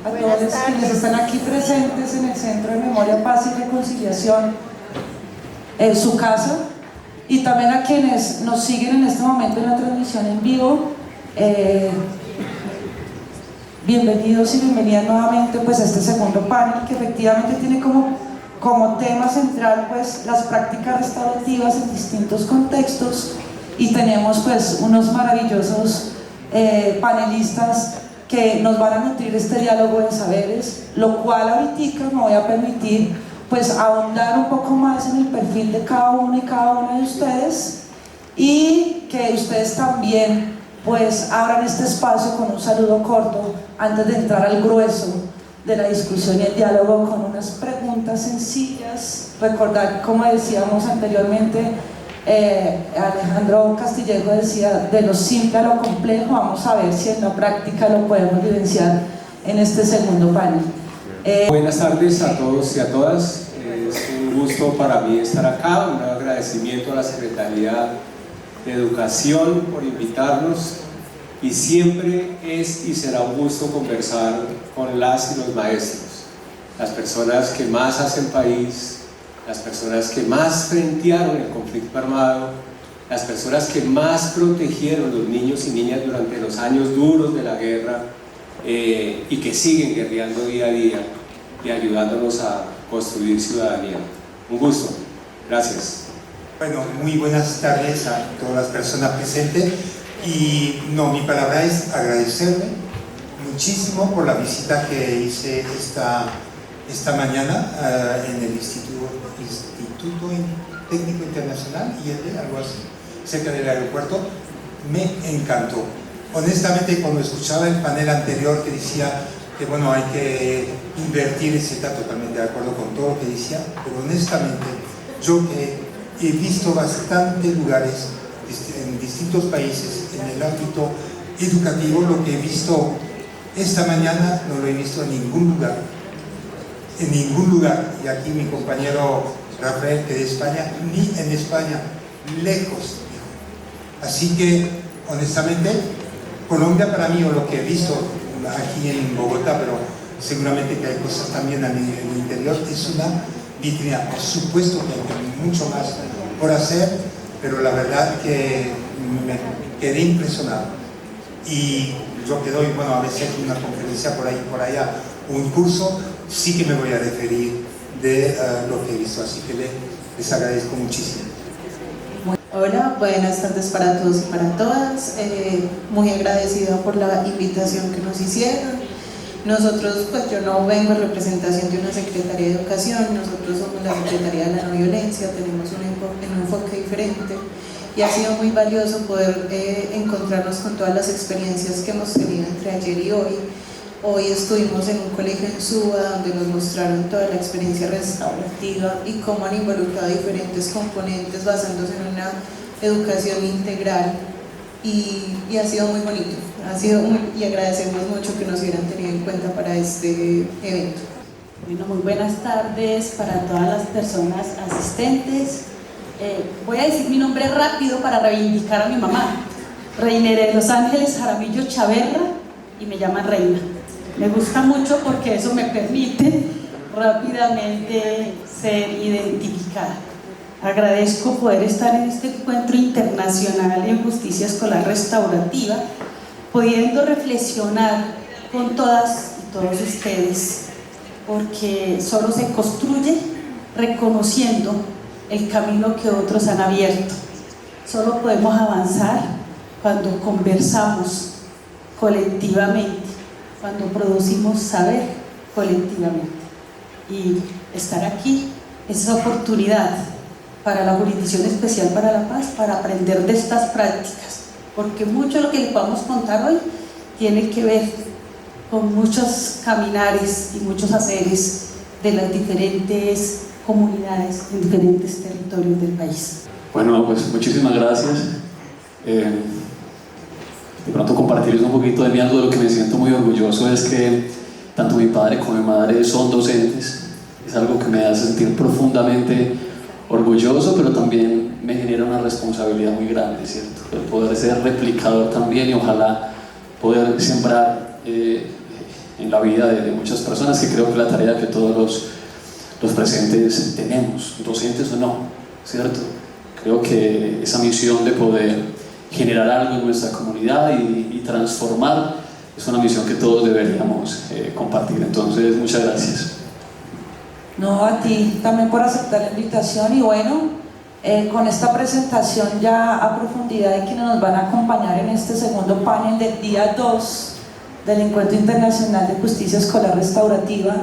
a todos quienes están aquí presentes en el Centro de Memoria, Paz y Reconciliación, en su casa, y también a quienes nos siguen en este momento en la transmisión en vivo. Bienvenidos y bienvenidas nuevamente pues, a este segundo panel, que efectivamente tiene como tema central pues, las prácticas restaurativas en distintos contextos, y tenemos pues, unos maravillosos panelistas que nos van a nutrir este diálogo de saberes, lo cual ahorita me voy a permitir pues ahondar un poco más en el perfil de cada uno y cada una de ustedes, y que ustedes también pues abran este espacio con un saludo corto antes de entrar al grueso de la discusión y el diálogo, con unas preguntas sencillas. Recordar, como decíamos anteriormente, Alejandro Castillejo decía, de lo simple a lo complejo. Vamos a ver si en la práctica lo podemos vivenciar en este segundo panel. Buenas tardes a todos y a todas. Es un gusto para mí estar acá. Un agradecimiento a la Secretaría de Educación por invitarnos, y siempre es y será un gusto conversar con las y los maestros, las personas que más hacen país, las personas que más frentearon el conflicto armado, las personas que más protegieron a los niños y niñas durante los años duros de la guerra, y que siguen guerreando día a día y ayudándonos a construir ciudadanía. Un gusto. Gracias. Bueno, muy buenas tardes a todas las personas presentes, y mi palabra es agradecerle muchísimo por la visita que hice esta mañana en el Instituto Técnico Internacional, IED, algo así, cerca del aeropuerto. Me encantó. Honestamente, cuando escuchaba el panel anterior que decía que bueno, hay que invertir, está totalmente de acuerdo con todo lo que decía, pero honestamente yo he visto bastantes lugares en distintos países en el ámbito educativo. Lo que he visto esta mañana no lo he visto en ningún lugar, y aquí mi compañero Rafael, que de España, ni en España, lejos. Así que honestamente Colombia para mí, o lo que he visto aquí en Bogotá, pero seguramente que hay cosas también en el interior, es una vitrina. Por supuesto que hay mucho más por hacer, pero la verdad que me quedé impresionado. Y yo que doy, a veces una conferencia por allá, un curso, sí que me voy a referir de lo que he visto, así que les agradezco muchísimo. Hola, buenas tardes para todos y para todas. Muy agradecida por la invitación que nos hicieron. Nosotros, pues yo no vengo en representación de una Secretaría de Educación, nosotros somos la Secretaría de la No Violencia, tenemos un enfoque diferente, y ha sido muy valioso poder encontrarnos con todas las experiencias que hemos tenido entre ayer y hoy. Hoy estuvimos en un colegio en Suba donde nos mostraron toda la experiencia restaurativa y cómo han involucrado diferentes componentes basándose en una educación integral, y ha sido muy bonito, y agradecemos mucho que nos hubieran tenido en cuenta para este evento. Bueno, muy buenas tardes para todas las personas asistentes. Voy a decir mi nombre rápido para reivindicar a mi mamá, Reinere de Los Ángeles Jaramillo Chaverra, y me llaman Reina. Me gusta mucho porque eso me permite rápidamente ser identificada. Agradezco poder estar en este encuentro internacional en justicia escolar restaurativa, pudiendo reflexionar con todas y todos ustedes, porque solo se construye reconociendo el camino que otros han abierto. Solo podemos avanzar cuando conversamos colectivamente, cuando producimos saber colectivamente, y estar aquí es esa oportunidad para la Jurisdicción Especial para la Paz para aprender de estas prácticas, porque mucho de lo que les vamos a contar hoy tiene que ver con muchos caminares y muchos haceres de las diferentes comunidades en diferentes territorios del país. Bueno, pues muchísimas gracias. De pronto compartirles un poquito de mí. Algo de lo que me siento muy orgulloso es que tanto mi padre como mi madre son docentes. Es algo que me hace sentir profundamente orgulloso, pero también me genera una responsabilidad muy grande, ¿cierto? El poder ser replicador también, y ojalá poder sembrar en la vida de muchas personas, que creo que es la tarea que todos los presentes tenemos, docentes o no, ¿cierto? Creo que esa misión de poder generar algo en nuestra comunidad y transformar es una misión que todos deberíamos compartir. Entonces, muchas gracias. No, a ti también por aceptar la invitación y bueno, con esta presentación ya a profundidad de quienes nos van a acompañar en este segundo panel del día 2 del Encuentro Internacional de Justicia Escolar Restaurativa,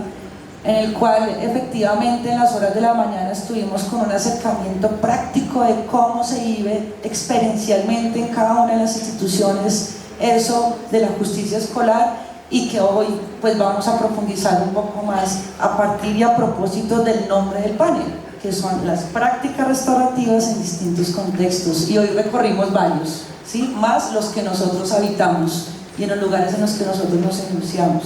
en el cual efectivamente en las horas de la mañana estuvimos con un acercamiento práctico de cómo se vive experiencialmente en cada una de las instituciones eso de la justicia escolar, y que hoy pues vamos a profundizar un poco más a partir y a propósito del nombre del panel, que son las prácticas restaurativas en distintos contextos, y hoy recorrimos varios, ¿sí? Más los que nosotros habitamos y en los lugares en los que nosotros nos enunciamos.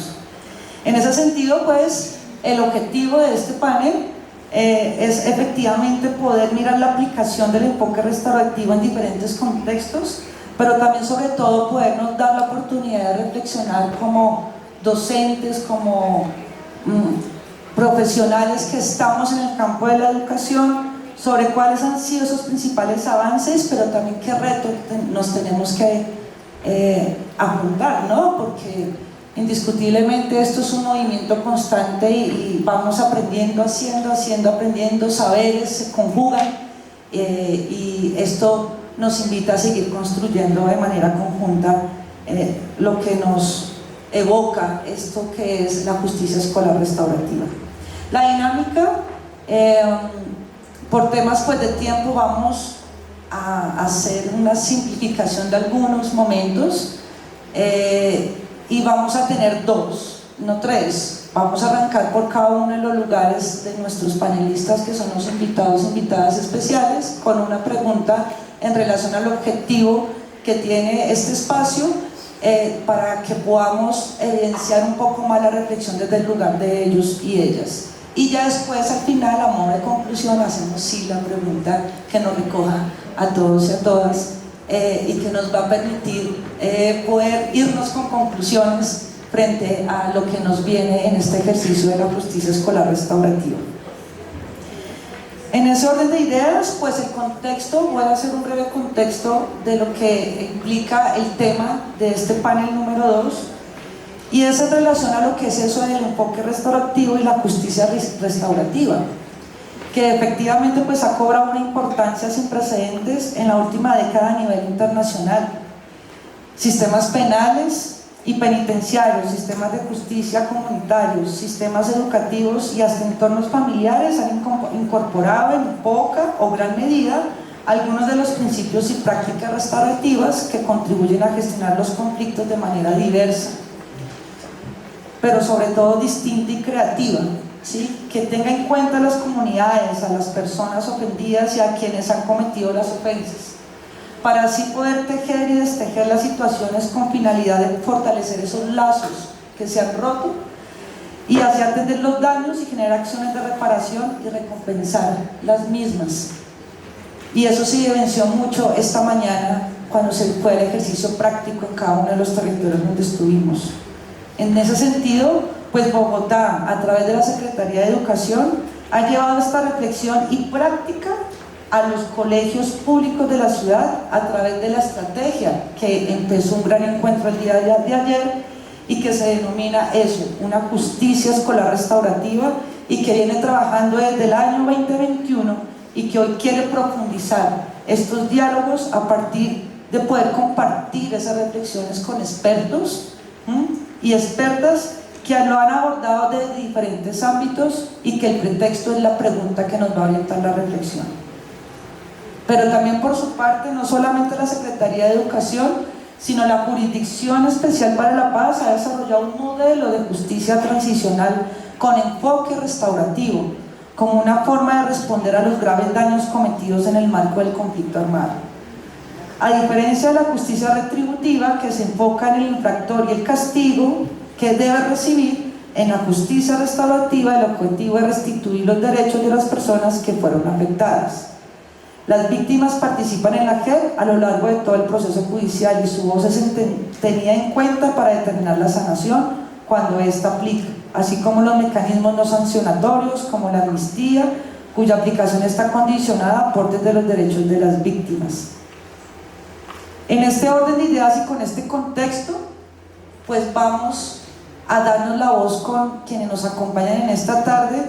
En ese sentido, pues, el objetivo de este panel es efectivamente poder mirar la aplicación del enfoque restaurativo en diferentes contextos, pero también sobre todo podernos dar la oportunidad de reflexionar como docentes, como profesionales que estamos en el campo de la educación, sobre cuáles han sido esos principales avances, pero también qué retos nos tenemos que afrontar, ¿no? Porque indiscutiblemente esto es un movimiento constante y vamos aprendiendo, aprendiendo, saberes se conjugan y esto nos invita a seguir construyendo de manera conjunta lo que nos evoca esto que es la justicia escolar restaurativa. La dinámica, por temas pues de tiempo, vamos a hacer una simplificación de algunos momentos y vamos a tener 2, no 3. Vamos a arrancar por cada uno de los lugares de nuestros panelistas, que son los invitados e invitadas especiales, con una pregunta en relación al objetivo que tiene este espacio, para que podamos evidenciar un poco más la reflexión desde el lugar de ellos y ellas. Y ya después, al final, a modo de conclusión, hacemos sí la pregunta que nos recoja a todos y a todas y que nos va a permitir poder irnos con conclusiones frente a lo que nos viene en este ejercicio de la justicia escolar restaurativa. En ese orden de ideas, pues el contexto, voy a hacer un breve contexto de lo que implica el tema de este panel número 2, y es en relación a lo que es eso del enfoque restaurativo y la justicia restaurativa, que efectivamente pues ha cobrado una importancia sin precedentes en la última década a nivel internacional. Sistemas penales y penitenciarios, sistemas de justicia comunitarios, sistemas educativos y hasta entornos familiares han incorporado en poca o gran medida algunos de los principios y prácticas restaurativas que contribuyen a gestionar los conflictos de manera diversa, pero sobre todo distinta y creativa, ¿sí? Que tenga en cuenta a las comunidades, a las personas ofendidas y a quienes han cometido las ofensas, para así poder tejer y destejer las situaciones con finalidad de fortalecer esos lazos que se han roto y así atender los daños y generar acciones de reparación y recompensar las mismas. Y eso se evidenció mucho esta mañana cuando se fue el ejercicio práctico en cada uno de los territorios donde estuvimos. En ese sentido, pues Bogotá, a través de la Secretaría de Educación, ha llevado esta reflexión y práctica a los colegios públicos de la ciudad a través de la estrategia que empezó un gran encuentro el día de ayer y que se denomina eso, una justicia escolar restaurativa, y que viene trabajando desde el año 2021 y que hoy quiere profundizar estos diálogos a partir de poder compartir esas reflexiones con expertos y expertas que lo han abordado desde diferentes ámbitos y que el pretexto es la pregunta que nos va a orientar la reflexión. Pero también por su parte, no solamente la Secretaría de Educación, sino la Jurisdicción Especial para la Paz ha desarrollado un modelo de justicia transicional con enfoque restaurativo, como una forma de responder a los graves daños cometidos en el marco del conflicto armado. A diferencia de la justicia retributiva, que se enfoca en el infractor y el castigo que debe recibir, en la justicia restaurativa el objetivo es restituir los derechos de las personas que fueron afectadas. Las víctimas participan en la JEP a lo largo de todo el proceso judicial y su voz es tenida en cuenta para determinar la sanación cuando ésta aplica, así como los mecanismos no sancionatorios como la amnistía, cuya aplicación está condicionada a aportes de los derechos de las víctimas. En este orden de ideas y con este contexto, pues vamos a darnos la voz con quienes nos acompañan en esta tarde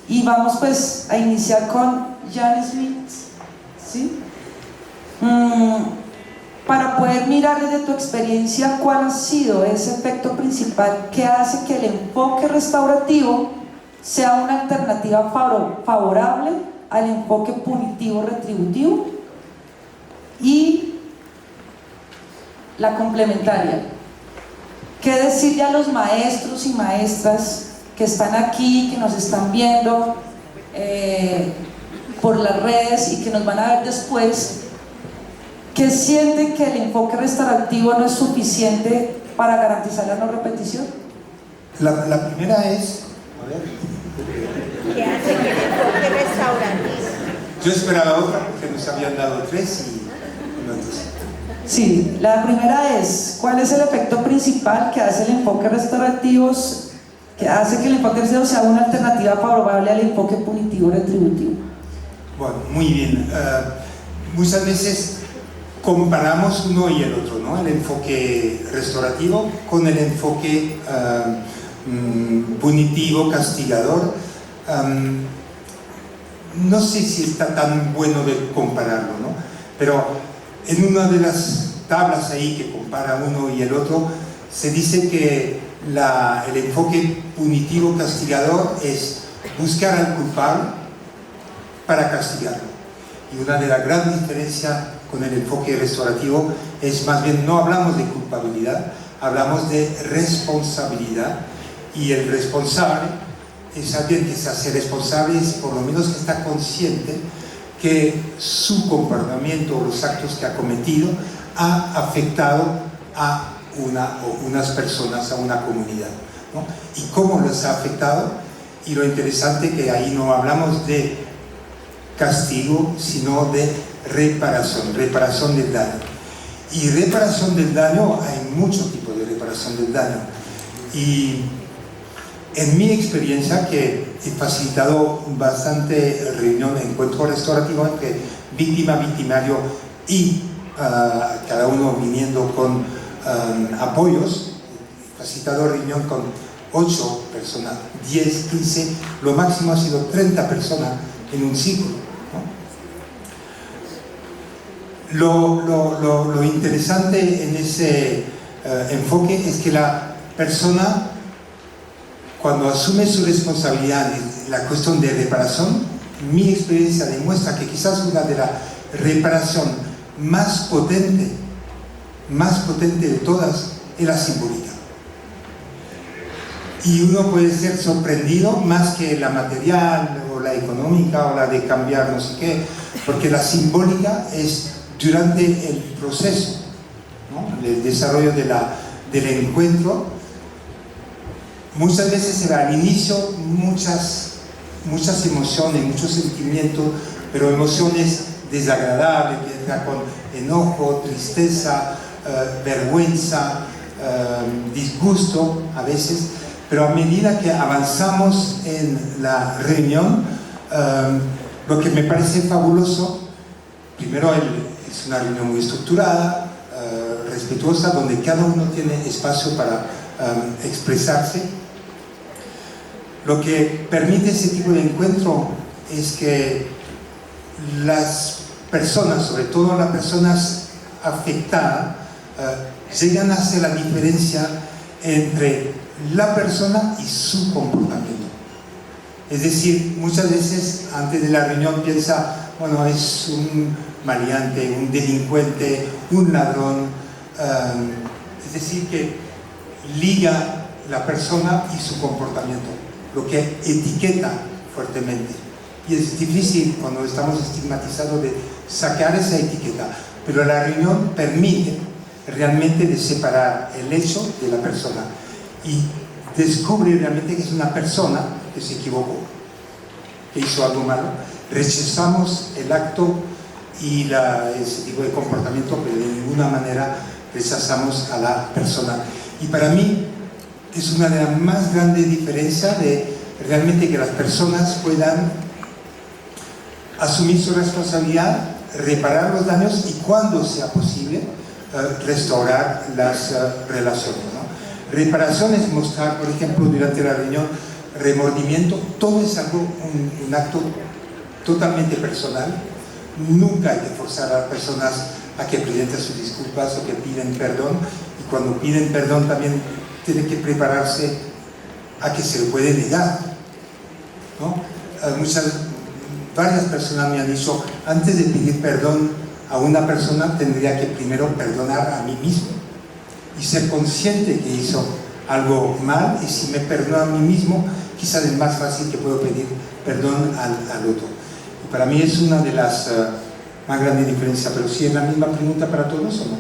y vamos pues a iniciar con Jan Smith, ¿sí? Para poder mirar desde tu experiencia cuál ha sido ese efecto principal que hace que el enfoque restaurativo sea una alternativa favorable al enfoque punitivo retributivo y la complementaria. ¿Qué decirle a los maestros y maestras que están aquí, que nos están viendo por las redes y que nos van a ver después, que sienten que el enfoque restaurativo no es suficiente para garantizar la no repetición? La primera es, a ver, ¿Qué hace que el enfoque restaurativo? yo esperaba otra porque nos habían dado 3 y no 2. Sí, la primera es, ¿cuál es el efecto principal que hace el enfoque restaurativo, que hace que el enfoque restaurativo sea una alternativa favorable al enfoque punitivo retributivo? Bueno, muy bien. Muchas veces comparamos uno y el otro, ¿no? El enfoque restaurativo con el enfoque punitivo, castigador. No sé si está tan bueno de compararlo, ¿no? Pero en una de las tablas ahí que compara uno y el otro, se dice que el enfoque punitivo castigador es buscar al culpable para castigarlo. Y una de las grandes diferencias con el enfoque restaurativo es más bien no hablamos de culpabilidad, hablamos de responsabilidad, y el responsable es alguien que se hace responsable, es por lo menos que está consciente que su comportamiento o los actos que ha cometido ha afectado a unas personas, a una comunidad, ¿no? Y cómo los ha afectado. Y lo interesante que ahí no hablamos de castigo, sino de reparación del daño. Y reparación del daño, hay muchos tipos de reparación del daño. Y en mi experiencia, que he facilitado bastante reunión, encuentro restaurativo entre víctima, victimario y cada uno viniendo con apoyos, he facilitado reunión con 8 personas, 10, 15, lo máximo ha sido 30 personas en un ciclo, ¿no? Lo interesante en ese enfoque es que la persona, cuando asume su responsabilidad en la cuestión de reparación, mi experiencia demuestra que quizás una de las reparaciones más potente de todas es la simbólica. Y uno puede ser sorprendido más que la material o la económica o la de cambiar no sé qué, porque la simbólica es durante el proceso, ¿no? El desarrollo del encuentro. Muchas veces era al inicio muchas emociones, muchos sentimientos, pero emociones desagradables, que entran con enojo, tristeza, vergüenza, disgusto a veces, pero a medida que avanzamos en la reunión, lo que me parece fabuloso, primero es una reunión muy estructurada, respetuosa, donde cada uno tiene espacio para expresarse. Lo que permite ese tipo de encuentro es que las personas, sobre todo las personas afectadas, llegan a hacer la diferencia entre la persona y su comportamiento. Es decir, muchas veces antes de la reunión piensa, bueno, es un maleante, un delincuente, un ladrón, es decir, que liga la persona y su comportamiento, lo que etiqueta fuertemente. Y es difícil cuando estamos estigmatizados de sacar esa etiqueta, pero la reunión permite realmente de separar el hecho de la persona y descubre realmente que es una persona que se equivocó, que hizo algo malo. Rechazamos el acto y ese tipo de comportamiento, pero de ninguna manera rechazamos a la persona. Y para mí, es una de las más grandes diferencias de realmente que las personas puedan asumir su responsabilidad, reparar los daños y cuando sea posible restaurar las relaciones, ¿no? Reparación es mostrar, por ejemplo, durante la reunión, remordimiento. Todo es algo, un acto totalmente personal. Nunca hay que forzar a las personas a que presenten sus disculpas o que piden perdón, y cuando piden perdón también tienen que prepararse a que se lo puede negar, ¿no? Varias personas me han dicho, antes de pedir perdón a una persona tendría que primero perdonar a mí mismo y ser consciente que hizo algo mal, y si me perdono a mí mismo quizás es más fácil que puedo pedir perdón al otro. Y para mí es una de las más grandes diferencias, pero si es la misma pregunta para todos o no,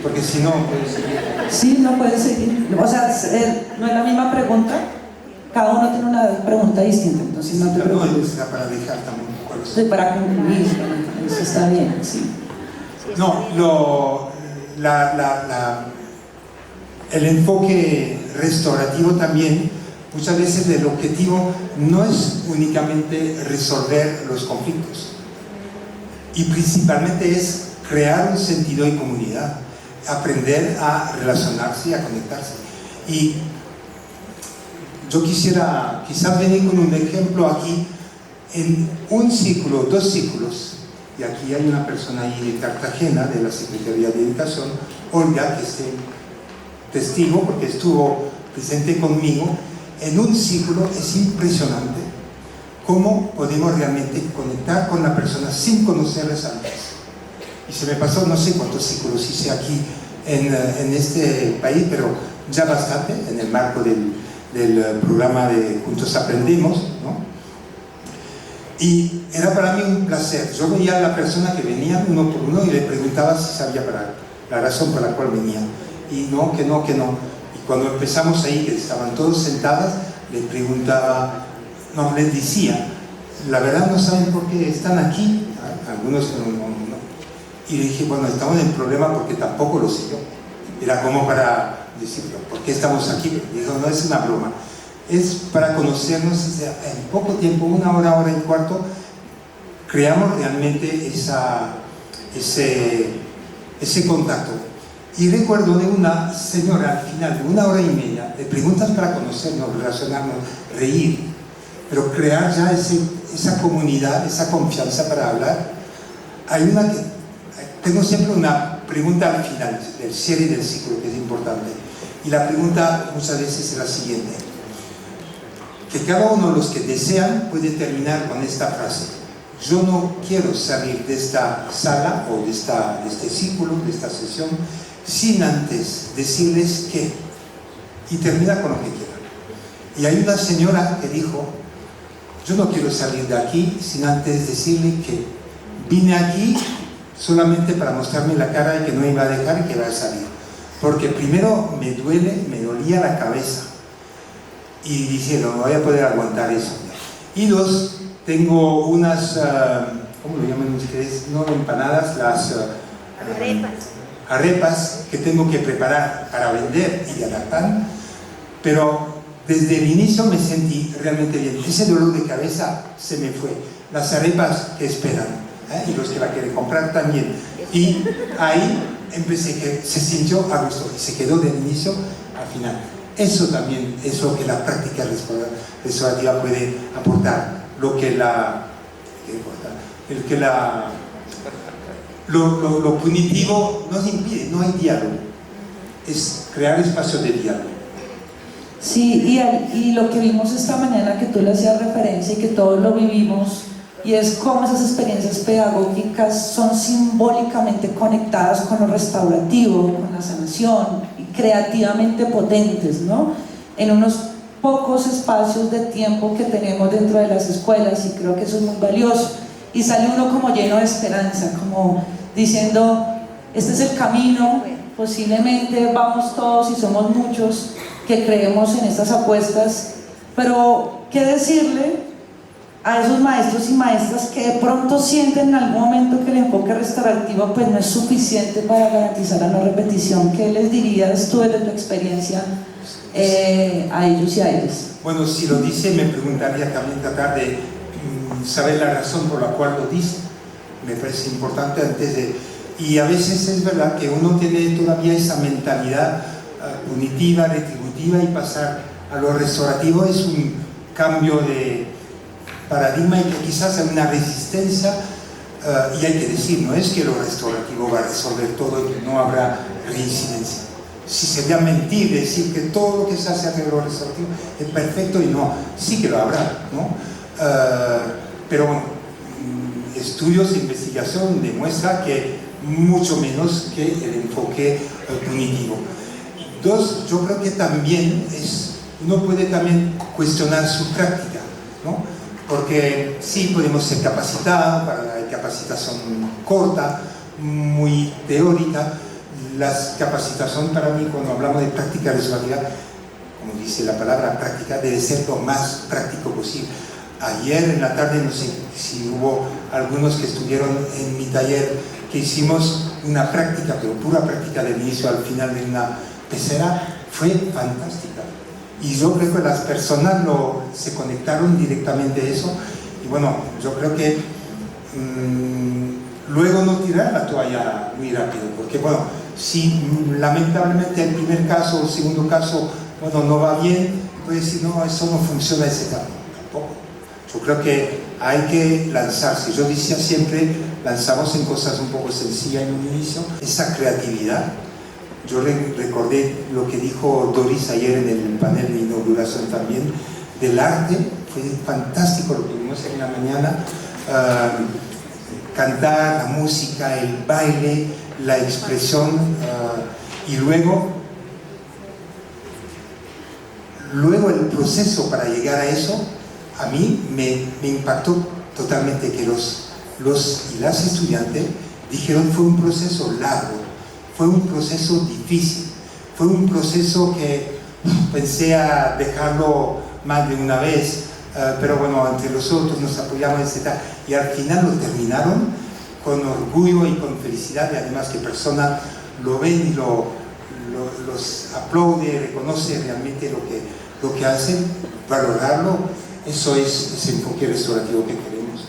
porque si no puede seguir. Sí, no puede seguir, o sea, no es la misma pregunta, cada uno tiene una pregunta distinta, entonces no te preocupes. No, es para dejar también un poco Sí, para concluir, eso está bien, sí. No, el enfoque restaurativo también, muchas veces el objetivo no es únicamente resolver los conflictos, y principalmente es crear un sentido de comunidad, aprender a relacionarse y a conectarse. Y yo quisiera quizás venir con un ejemplo aquí, en un círculo, 2 círculos, y aquí hay una persona ahí de Cartagena, de la Secretaría de Educación, Olga, que es testigo porque estuvo presente conmigo. En un círculo es impresionante cómo podemos realmente conectar con la persona sin conocerles antes. Y se me pasó, no sé cuántos círculos hice aquí en este país, pero ya bastante, en el marco del programa de Juntos Aprendemos, ¿no? Y era para mí un placer. Yo veía a la persona que venía uno por uno y le preguntaba si sabía la razón por la cual venía. Y no, que no, que no. Y cuando empezamos ahí, que estaban todos sentadas, les preguntaba, no, les decía, la verdad no saben por qué están aquí. Algunos no. Y le dije, bueno, estamos en problema porque tampoco lo sé yo. Era como para decir, ¿por qué estamos aquí? Y dijo, no, es una broma. Es para conocernos en poco tiempo, 1 hora, 1 hora y cuarto, creamos realmente ese contacto. Y recuerdo de una señora al final de 1 hora y media, de preguntas para conocernos, relacionarnos, reír, pero crear ya esa comunidad, esa confianza para hablar. Tengo siempre una pregunta al final del cierre del ciclo, que es importante, y la pregunta muchas veces es la siguiente, que cada uno de los que desean puede terminar con esta frase: yo no quiero salir de esta sala o de este círculo, de esta sesión, sin antes decirles que, y termina con lo que quiera. Y hay una señora que dijo, yo no quiero salir de aquí sin antes decirle que vine aquí solamente para mostrarme la cara y que no iba a dejar y que iba a salir, porque primero me dolía la cabeza, y dije, no voy a poder aguantar eso. Y 2, tengo unas, ¿cómo lo llaman ustedes? No empanadas, las arepas que tengo que preparar para vender y dar pan, pero desde el inicio me sentí realmente bien. Ese dolor de cabeza se me fue. Las arepas que esperan, y los que la quieren comprar también. Y ahí empecé, que se sintió a gusto y se quedó del inicio al final. Eso también es lo que la práctica restaurativa puede aportar, lo punitivo nos impide, no hay diálogo, es crear espacios de diálogo. Sí, y lo que vimos esta mañana, que tú le hacías referencia y que todos lo vivimos, y es cómo esas experiencias pedagógicas son simbólicamente conectadas con lo restaurativo, con la sanación, y creativamente potentes, ¿no? En unos pocos espacios de tiempo que tenemos dentro de las escuelas, y creo que eso es muy valioso, y sale uno como lleno de esperanza, como diciendo, este es el camino, posiblemente vamos todos y somos muchos que creemos en estas apuestas, pero ¿qué decirle a esos maestros y maestras que de pronto sienten en algún momento que el enfoque restaurativo pues no es suficiente para garantizar la no repetición? ¿Qué les dirías tú desde tu experiencia a ellos y a ellas. Bueno, si lo dice, me preguntaría también tratar de saber la razón por la cual lo dice. Me parece importante antes de... Y a veces es verdad que uno tiene todavía esa mentalidad punitiva, retributiva, y pasar a lo restaurativo es un cambio de paradigma y que quizás hay una resistencia, y hay que decir, no es que lo restaurativo va a resolver todo y que no habrá reincidencia. Si sería mentir decir que todo lo que se hace en lo restaurativo es perfecto, y no, sí que lo habrá, ¿no? Pero bueno, estudios de investigación demuestran que mucho menos que el enfoque punitivo. Dos, yo creo que también uno puede también cuestionar su práctica, ¿no? Porque sí podemos ser capacitados para la capacitación corta, muy teórica. La capacitación para mí, cuando hablamos de práctica restaurativa, como dice la palabra práctica, debe ser lo más práctico posible. Ayer en la tarde, no sé si hubo algunos que estuvieron en mi taller, que hicimos una práctica, pero pura práctica del inicio al final de una pecera, fue fantástica. Y yo creo que las personas se conectaron directamente a eso. Y bueno, yo creo que luego no tirar la toalla muy rápido, porque bueno, si lamentablemente el primer caso o el segundo caso, bueno, no va bien, puede decir, no, eso no funciona, etc. Tampoco. Yo creo que hay que lanzarse. Yo decía siempre, lanzamos en cosas un poco sencillas en un inicio, esa creatividad. Yo recordé lo que dijo Doris ayer en el panel de inauguración también, del arte. Fue fantástico lo que vimos en la mañana. Cantar, la música, el baile, la expresión, y luego el proceso para llegar a eso, a mí me impactó totalmente, que los y las estudiantes dijeron fue un proceso largo, fue un proceso difícil, fue un proceso que pensé a dejarlo más de una vez, pero bueno, entre nosotros nos apoyamos, etc. Y al final lo terminaron con orgullo y con felicidad, y además que personas lo ven y los aplaude, reconoce realmente lo que hacen, valorarlo. Eso es ese enfoque restaurativo que queremos.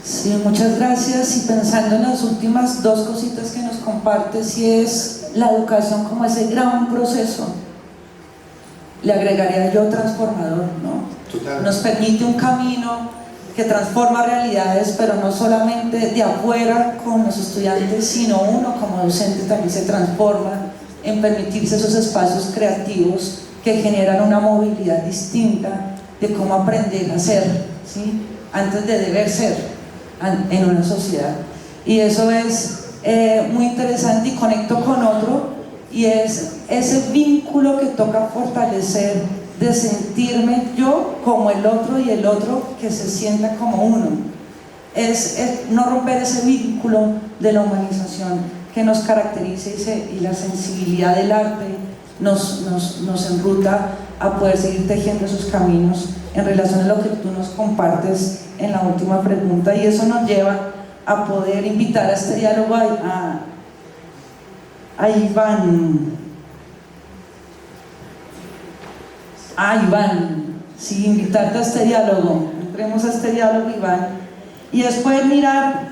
Sí, muchas gracias. Y pensando en las últimas dos cositas que nos compartes, y es la educación como ese gran proceso, le agregaría yo transformador, ¿no? Total. Nos permite un camino que transforma realidades, pero no solamente de afuera con los estudiantes, sino uno como docente también se transforma en permitirse esos espacios creativos que generan una movilidad distinta de cómo aprender a ser, ¿sí? Antes de deber ser en una sociedad. Y eso es muy interesante, y conecto con otro, y es ese vínculo que toca fortalecer, de sentirme yo como el otro y el otro que se sienta como uno. Es no romper ese vínculo de la humanización que nos caracteriza, y la sensibilidad del arte nos enruta a poder seguir tejiendo esos caminos en relación a lo que tú nos compartes en la última pregunta. Y eso nos lleva a poder invitar a este diálogo a Iván, sí, invitarte a este diálogo. Entremos a este diálogo, Iván, y después mirar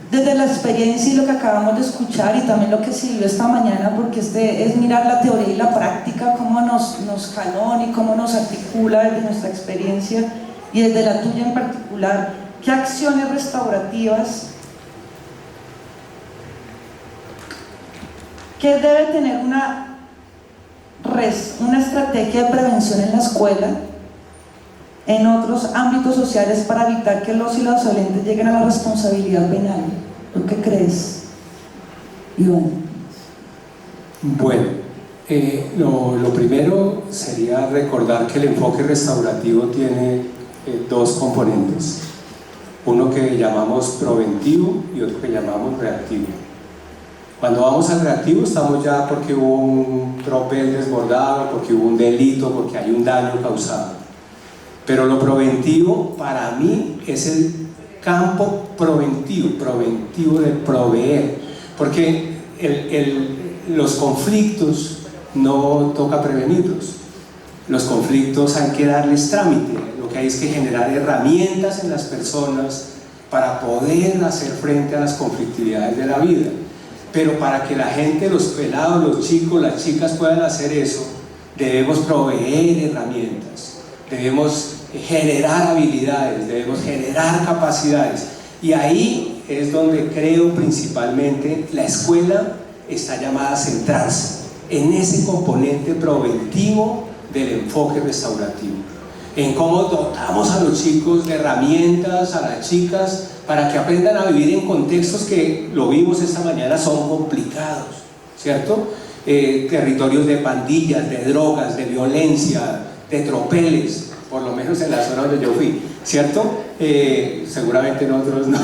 desde la experiencia y lo que acabamos de escuchar, y también lo que se vivió esta mañana, porque es mirar la teoría y la práctica, cómo nos canona y cómo nos articula desde nuestra experiencia y desde la tuya en particular. ¿Qué acciones restaurativas, qué debe tener una estrategia de prevención en la escuela, en otros ámbitos sociales, para evitar que los y las docentes lleguen a la responsabilidad penal? ¿Tú qué crees, Iván? Bueno, lo primero sería recordar que el enfoque restaurativo tiene dos componentes, uno que llamamos preventivo y otro que llamamos reactivo. Cuando vamos al reactivo estamos ya porque hubo un tropel desbordado, porque hubo un delito, porque hay un daño causado. Pero lo preventivo para mí es el campo preventivo de proveer, porque los conflictos no toca prevenirlos. Los conflictos hay que darles trámite, lo que hay es que generar herramientas en las personas para poder hacer frente a las conflictividades de la vida. Pero para que la gente, los pelados, los chicos, las chicas puedan hacer eso, debemos proveer herramientas, debemos generar habilidades, debemos generar capacidades. Y ahí es donde creo principalmente la escuela está llamada a centrarse en ese componente preventivo del enfoque restaurativo, en cómo dotamos a los chicos de herramientas, a las chicas, para que aprendan a vivir en contextos que, lo vimos esta mañana, son complicados, ¿cierto? Territorios de pandillas, de drogas, de violencia, de tropeles, por lo menos en la zona donde yo fui, ¿cierto? Seguramente en otros no,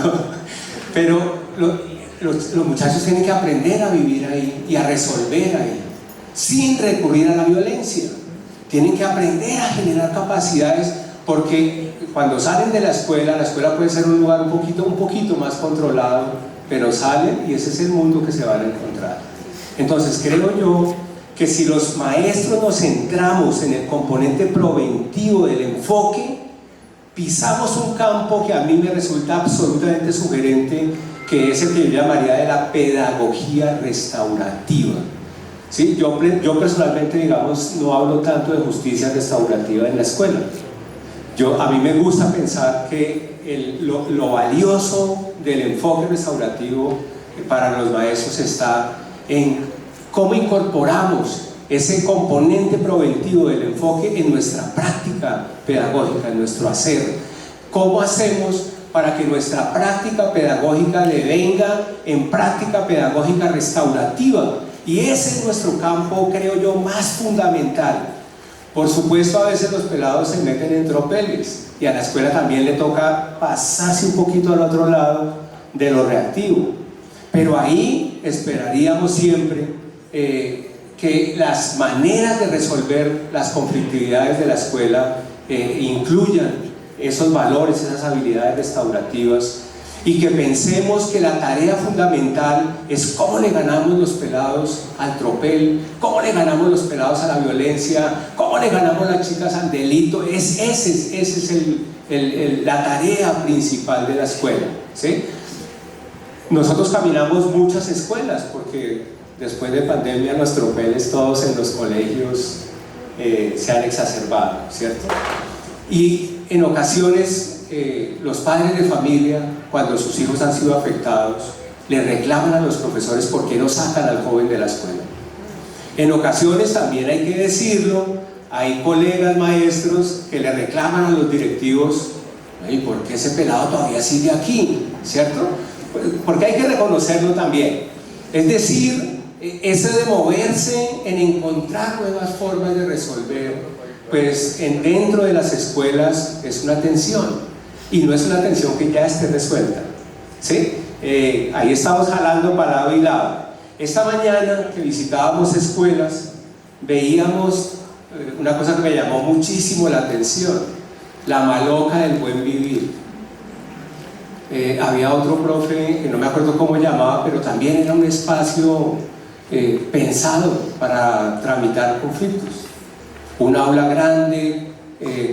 pero los muchachos tienen que aprender a vivir ahí y a resolver ahí, sin recurrir a la violencia. Tienen que aprender a generar capacidades, porque cuando salen de la escuela puede ser un lugar un poquito más controlado, pero salen y ese es el mundo que se van a encontrar. Entonces creo yo que si los maestros nos centramos en el componente preventivo del enfoque, pisamos un campo que a mí me resulta absolutamente sugerente, que es el que yo llamaría de la pedagogía restaurativa. ¿Sí? Yo personalmente, digamos, no hablo tanto de justicia restaurativa en la escuela. A mí me gusta pensar que lo valioso del enfoque restaurativo para los maestros está en cómo incorporamos ese componente preventivo del enfoque en nuestra práctica pedagógica, en nuestro hacer. ¿Cómo hacemos para que nuestra práctica pedagógica devenga en práctica pedagógica restaurativa? Y ese es nuestro campo, creo yo, más fundamental. Por supuesto, a veces los pelados se meten en tropeles y a la escuela también le toca pasarse un poquito al otro lado de lo reactivo. Pero ahí esperaríamos siempre que las maneras de resolver las conflictividades de la escuela incluyan esos valores, esas habilidades restaurativas, y que pensemos que la tarea fundamental es cómo le ganamos los pelados al tropel, cómo le ganamos los pelados a la violencia, cómo le ganamos las chicas al delito. Esa es la tarea principal de la escuela, ¿sí? Nosotros caminamos muchas escuelas porque después de pandemia los tropeles todos en los colegios se han exacerbado, ¿cierto? Y en ocasiones los padres de familia, cuando sus hijos han sido afectados, le reclaman a los profesores por qué no sacan al joven de la escuela. En ocasiones, también hay que decirlo, hay colegas maestros que le reclaman a los directivos: ¿y por qué ese pelado todavía sigue aquí? ¿Cierto? Porque hay que reconocerlo también. Es decir, eso de moverse en encontrar nuevas formas de resolver, pues dentro de las escuelas es una tensión, y no es una tensión que ya esté resuelta, ¿sí? Ahí estamos jalando para lado y lado. Esta mañana que visitábamos escuelas, veíamos una cosa que me llamó muchísimo la atención: la maloca del buen vivir. Había otro profe, que no me acuerdo cómo llamaba, pero también era un espacio pensado para tramitar conflictos. Un aula grande,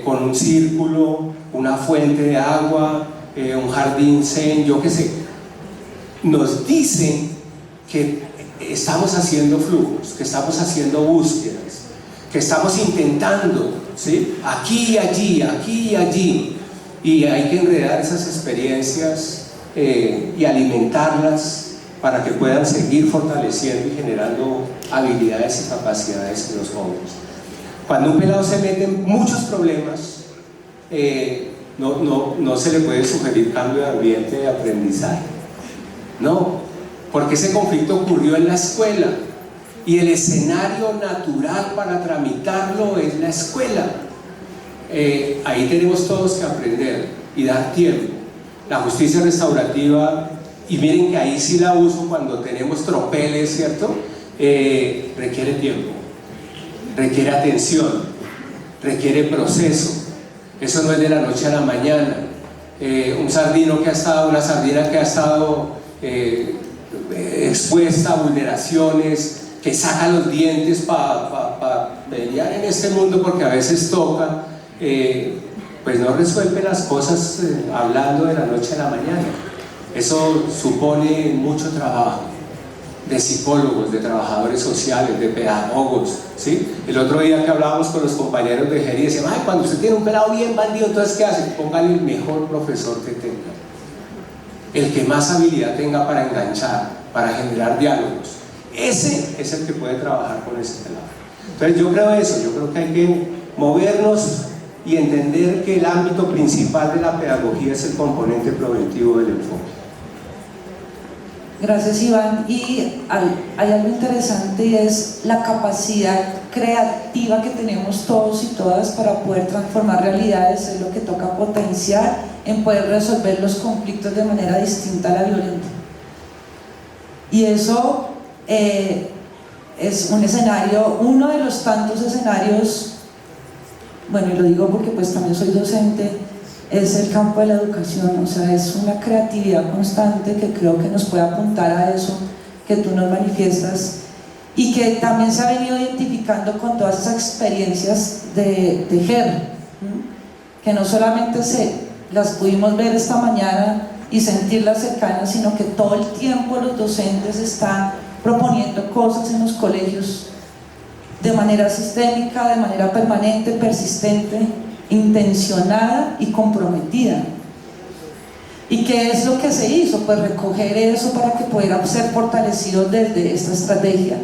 con un círculo, una fuente de agua, un jardín zen, yo qué sé. Nos dicen que estamos haciendo flujos, que estamos haciendo búsquedas, que estamos intentando, ¿sí? Aquí y allí, aquí y allí. Y hay que enredar esas experiencias y alimentarlas para que puedan seguir fortaleciendo y generando habilidades y capacidades en los jóvenes. Cuando un pelado se mete en muchos problemas, no se le puede sugerir cambio de ambiente de aprendizaje. No, porque ese conflicto ocurrió en la escuela y el escenario natural para tramitarlo es la escuela. Ahí tenemos todos que aprender y dar tiempo. La justicia restaurativa, y miren que ahí sí la uso cuando tenemos tropeles, ¿cierto? Requiere tiempo, requiere atención, requiere proceso. Eso no es de la noche a la mañana. Una sardina que ha estado expuesta a vulneraciones, que saca los dientes para pelear en este mundo, porque a veces toca, pues no resuelve las cosas hablando de la noche a la mañana. Eso supone mucho trabajo de psicólogos, de trabajadores sociales, de pedagogos, ¿sí? El otro día que hablábamos con los compañeros de Geri, decían, ay, cuando usted tiene un pelado bien bandido, entonces ¿qué hace? Póngale el mejor profesor que tenga, el que más habilidad tenga para enganchar, para generar diálogos. Ese es el que puede trabajar con ese pelado. Entonces yo creo eso, yo creo que hay que movernos y entender que el ámbito principal de la pedagogía es el componente preventivo del enfoque. Gracias, Iván. Y hay algo interesante, y es la capacidad creativa que tenemos todos y todas para poder transformar realidades. Es lo que toca potenciar en poder resolver los conflictos de manera distinta a la violenta. Y eso es un escenario, uno de los tantos escenarios, bueno, y lo digo porque pues también soy docente, es el campo de la educación. O sea, es una creatividad constante que creo que nos puede apuntar a eso que tú nos manifiestas, y que también se ha venido identificando con todas esas experiencias de GER, que no solamente las pudimos ver esta mañana y sentirlas cercanas, sino que todo el tiempo los docentes están proponiendo cosas en los colegios de manera sistémica, de manera permanente, persistente, intencionada y comprometida. ¿Y qué es lo que se hizo? Pues recoger eso para que pudiera ser fortalecido desde esta estrategia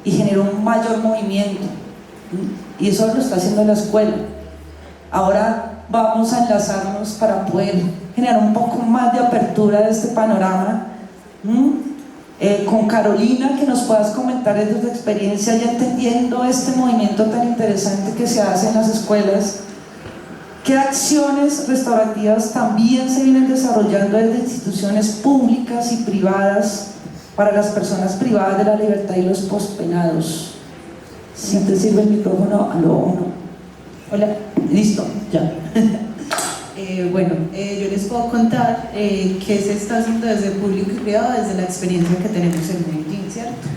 y generar un mayor movimiento. Y eso lo está haciendo la escuela. Ahora vamos a enlazarnos para poder generar un poco más de apertura de este panorama. Con Carolina, que nos puedas comentar desde tu experiencia, ya entendiendo este movimiento tan interesante que se hace en las escuelas. ¿Qué acciones restaurativas también se vienen desarrollando desde instituciones públicas y privadas para las personas privadas de la libertad y los pospenados? Si te sirve el micrófono, aló, no. Hola, listo, ya. Bueno, yo les puedo contar qué se está haciendo desde público y privado, desde la experiencia que tenemos en Medellín, ¿cierto?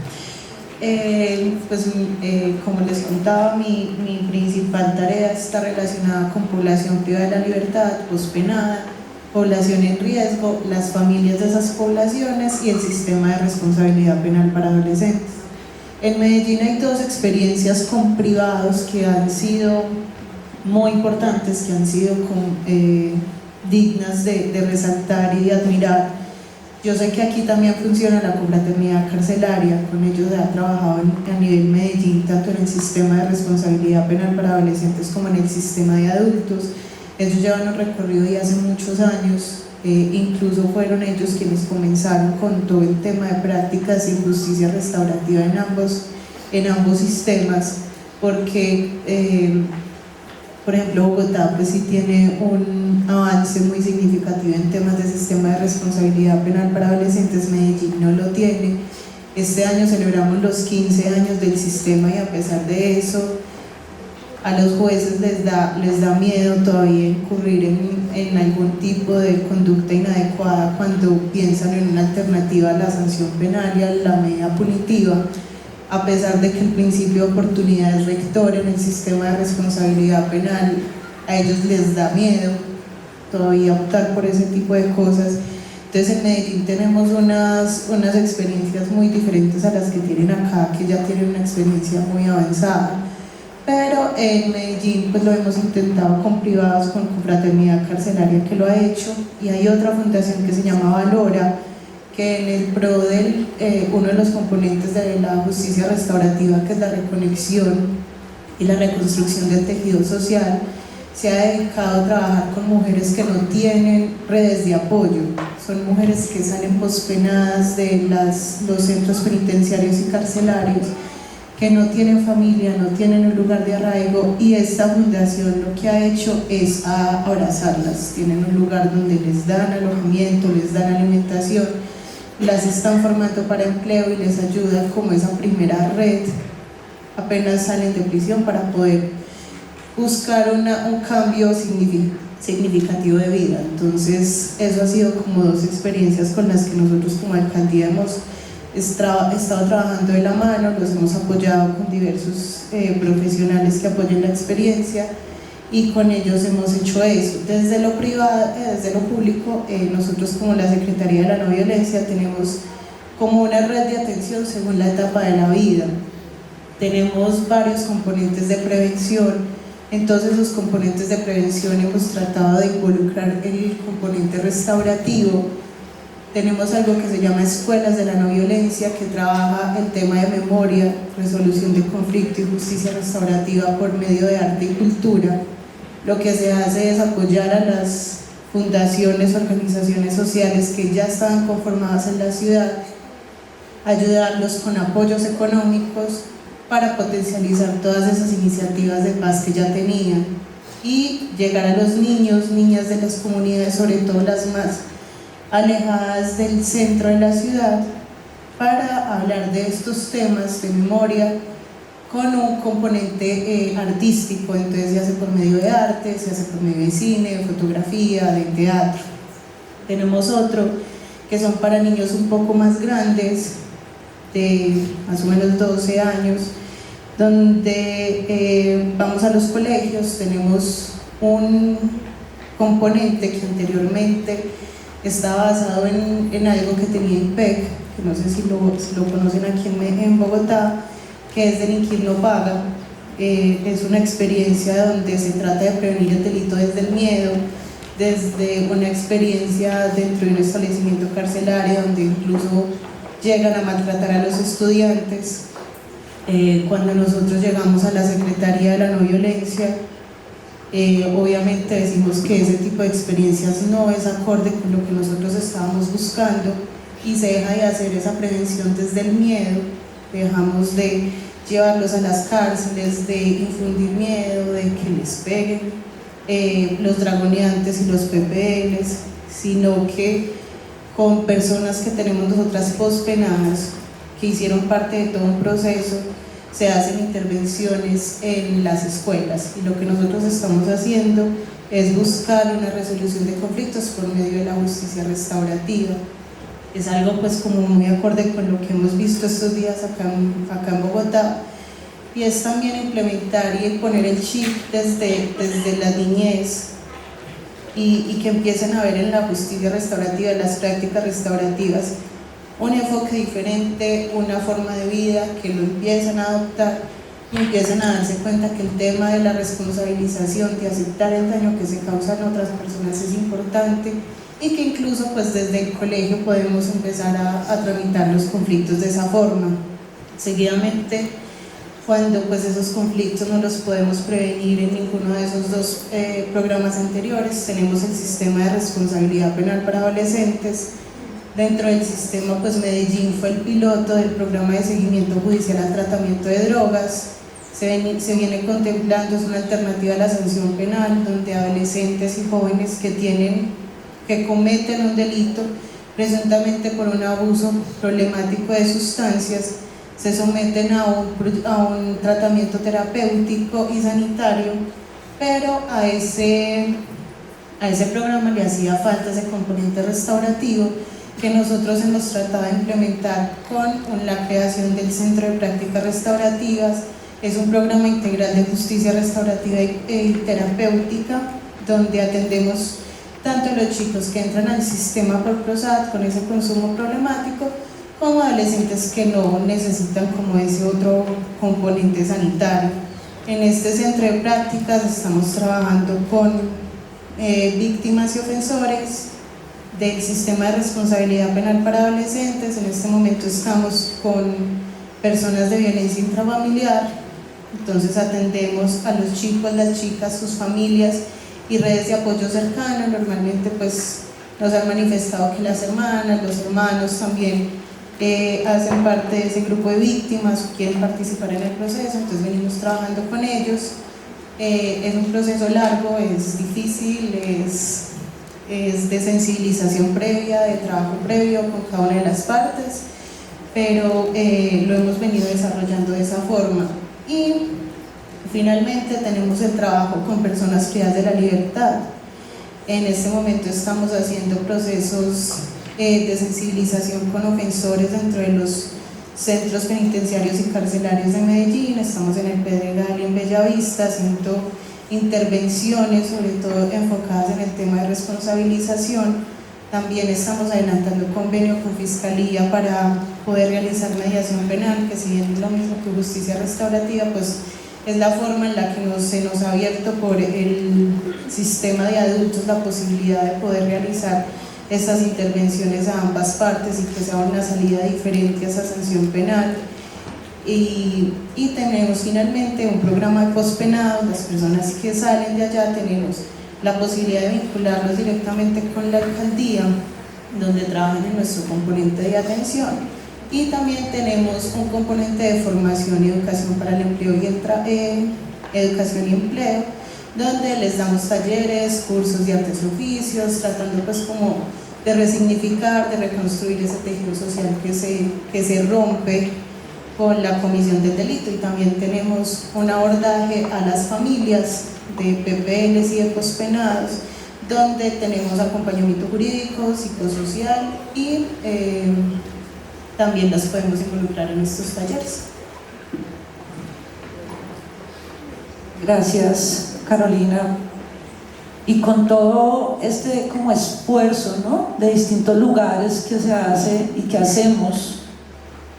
Como les contaba, mi principal tarea está relacionada con población privada de la libertad, pospenada, población en riesgo, las familias de esas poblaciones y el sistema de responsabilidad penal para adolescentes. En Medellín hay dos experiencias con privados que han sido muy importantes, que han sido dignas de resaltar y de admirar. Yo sé que aquí también funciona la confraternidad carcelaria, con ellos he trabajado a nivel Medellín, tanto en el sistema de responsabilidad penal para adolescentes como en el sistema de adultos. Ellos llevan un recorrido de hace muchos años, incluso fueron ellos quienes comenzaron con todo el tema de prácticas y justicia restaurativa en ambos sistemas, porque por ejemplo, Bogotá pues sí tiene un avance muy significativo en temas de sistema de responsabilidad penal para adolescentes. Medellín no lo tiene. Este año celebramos los 15 años del sistema y a pesar de eso a los jueces les da miedo todavía incurrir en algún tipo de conducta inadecuada cuando piensan en una alternativa a la sanción penal y a la medida punitiva, a pesar de que el principio de oportunidad es rector en el sistema de responsabilidad penal. A ellos les da miedo todavía optar por ese tipo de cosas. Entonces en Medellín tenemos unas experiencias muy diferentes a las que tienen acá, que ya tienen una experiencia muy avanzada. Pero en Medellín pues lo hemos intentado con privados, con Confraternidad Carcelaria, que lo ha hecho, y hay otra fundación que se llama Valora, que en el pro del uno de los componentes de la justicia restaurativa, que es la reconexión y la reconstrucción del tejido social, se ha dedicado a trabajar con mujeres que no tienen redes de apoyo. Son mujeres que salen pospenadas de los centros penitenciarios y carcelarios, que no tienen familia, no tienen un lugar de arraigo, y esta fundación lo que ha hecho es abrazarlas. Tienen un lugar donde les dan alojamiento, les dan alimentación, las están formando para empleo y les ayuda como esa primera red apenas salen de prisión para poder buscar un cambio significativo de vida. Entonces eso ha sido como dos experiencias con las que nosotros como alcaldía hemos he estado trabajando de la mano, los hemos apoyado con diversos profesionales que apoyen la experiencia y con ellos hemos hecho eso. Desde lo privado, desde lo público, nosotros como la Secretaría de la No Violencia tenemos como una red de atención según la etapa de la vida. Tenemos varios componentes de prevención, entonces los componentes de prevención hemos tratado de involucrar el componente restaurativo. Tenemos algo que se llama Escuelas de la No Violencia, que trabaja el tema de memoria, resolución de conflicto y justicia restaurativa por medio de arte y cultura. Lo que se hace es apoyar a las fundaciones, organizaciones sociales que ya estaban conformadas en la ciudad, ayudarlos con apoyos económicos para potencializar todas esas iniciativas de paz que ya tenían y llegar a los niños, niñas de las comunidades, sobre todo las más alejadas del centro de la ciudad, para hablar de estos temas de memoria con un componente artístico. Entonces se hace por medio de arte, se hace por medio de cine, de fotografía, de teatro. Tenemos otro que son para niños un poco más grandes, de más o menos 12 años, donde vamos a los colegios. Tenemos un componente que anteriormente está basado en algo que tenía IMPEC, que no sé si lo conocen aquí en Bogotá, que es Delinquir no paga. Es una experiencia donde se trata de prevenir el delito desde el miedo, desde una experiencia dentro de un establecimiento carcelario donde incluso llegan a maltratar a los estudiantes. Cuando nosotros llegamos a la Secretaría de la No Violencia, obviamente decimos que ese tipo de experiencias no es acorde con lo que nosotros estábamos buscando y se deja de hacer esa prevención desde el miedo. Dejamos de llevarlos a las cárceles, de infundir miedo, de que les peguen los dragoneantes y los PPLs, sino que con personas que tenemos nosotras pospenadas, que hicieron parte de todo un proceso, se hacen intervenciones en las escuelas, y lo que nosotros estamos haciendo es buscar una resolución de conflictos por medio de la justicia restaurativa. Es algo pues como muy acorde con lo que hemos visto estos días acá en Bogotá, y es también implementar y poner el chip desde la niñez y que empiecen a ver en la justicia restaurativa, en las prácticas restaurativas, un enfoque diferente, una forma de vida, que lo empiecen a adoptar y empiecen a darse cuenta que el tema de la responsabilización, de aceptar el daño que se causa en otras personas es importante, y que incluso pues desde el colegio podemos empezar a tramitar los conflictos de esa forma. Seguidamente, cuando pues esos conflictos no los podemos prevenir en ninguno de esos dos programas anteriores, tenemos el sistema de responsabilidad penal para adolescentes. Dentro del sistema, pues Medellín fue el piloto del programa de seguimiento judicial al tratamiento de drogas. Se viene contemplando, es una alternativa a la sanción penal, donde adolescentes y jóvenes que cometen un delito presuntamente por un abuso problemático de sustancias se someten a un tratamiento terapéutico y sanitario, pero a ese programa le hacía falta ese componente restaurativo, que nosotros hemos tratado de implementar con la creación del Centro de Prácticas Restaurativas. Es un programa integral de justicia restaurativa y terapéutica, donde atendemos tanto a los chicos que entran al sistema por PROSAT con ese consumo problemático, como adolescentes que no necesitan como ese otro componente sanitario. En este centro de prácticas estamos trabajando con víctimas y ofensores del sistema de responsabilidad penal para adolescentes. En este momento estamos con personas de violencia intrafamiliar, entonces atendemos a los chicos, las chicas, sus familias y redes de apoyo cercano. Normalmente pues nos han manifestado que las hermanas, los hermanos también hacen parte de ese grupo de víctimas o quieren participar en el proceso, entonces venimos trabajando con ellos. Es un proceso largo, es difícil, es de sensibilización previa, de trabajo previo con cada una de las partes, pero lo hemos venido desarrollando de esa forma. Y finalmente tenemos el trabajo con personas privadas de la libertad. En este momento estamos haciendo procesos de sensibilización con ofensores dentro de los centros penitenciarios y carcelarios de Medellín. Estamos en el Pedregal y en Bellavista haciendo intervenciones, sobre todo enfocadas en el tema de responsabilización. También estamos adelantando convenio con Fiscalía para poder realizar mediación penal, que si bien es lo mismo que justicia restaurativa, pues es la forma en la que se nos ha abierto por el sistema de adultos la posibilidad de poder realizar estas intervenciones a ambas partes y que sea una salida diferente a esa sanción penal. Y tenemos finalmente un programa de pospenado. Las personas que salen de allá tenemos la posibilidad de vincularlos directamente con la alcaldía, donde trabajan en nuestro componente de atención, y también tenemos un componente de formación y educación para el empleo educación y empleo, donde les damos talleres, cursos de artes y oficios, tratando pues como de resignificar, de reconstruir ese tejido social que se rompe con la comisión del delito. Y también tenemos un abordaje a las familias de PPLs y de pospenados, donde tenemos acompañamiento jurídico, psicosocial y también las podemos involucrar en estos talleres. Gracias, Carolina. Y con todo este como esfuerzo, ¿no?, de distintos lugares que se hace y que hacemos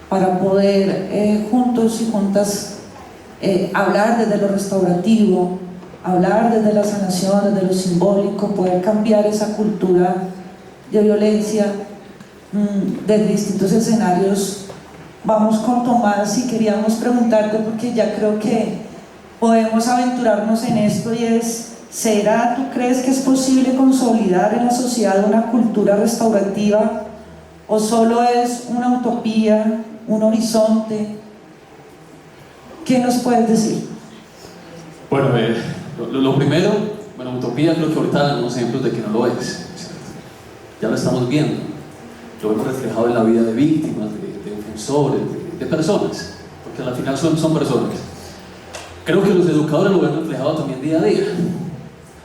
para poder juntos y juntas hablar desde lo restaurativo, hablar desde la sanación, desde lo simbólico, poder cambiar esa cultura de violencia desde distintos escenarios. Vamos con Tomás y queríamos preguntarte, porque ya creo que podemos aventurarnos en esto, y es: ¿será, tú crees que es posible consolidar en la sociedad una cultura restaurativa, o solo es una utopía, un horizonte? ¿Qué nos puedes decir? Bueno, lo primero, bueno, utopía creo que ahorita dan unos ejemplos de que no lo es, ¿cierto? Ya lo estamos viendo, lo hemos reflejado en la vida de víctimas, de ofensores, de personas, porque al final son personas. Creo que los educadores lo ven reflejado también día a día.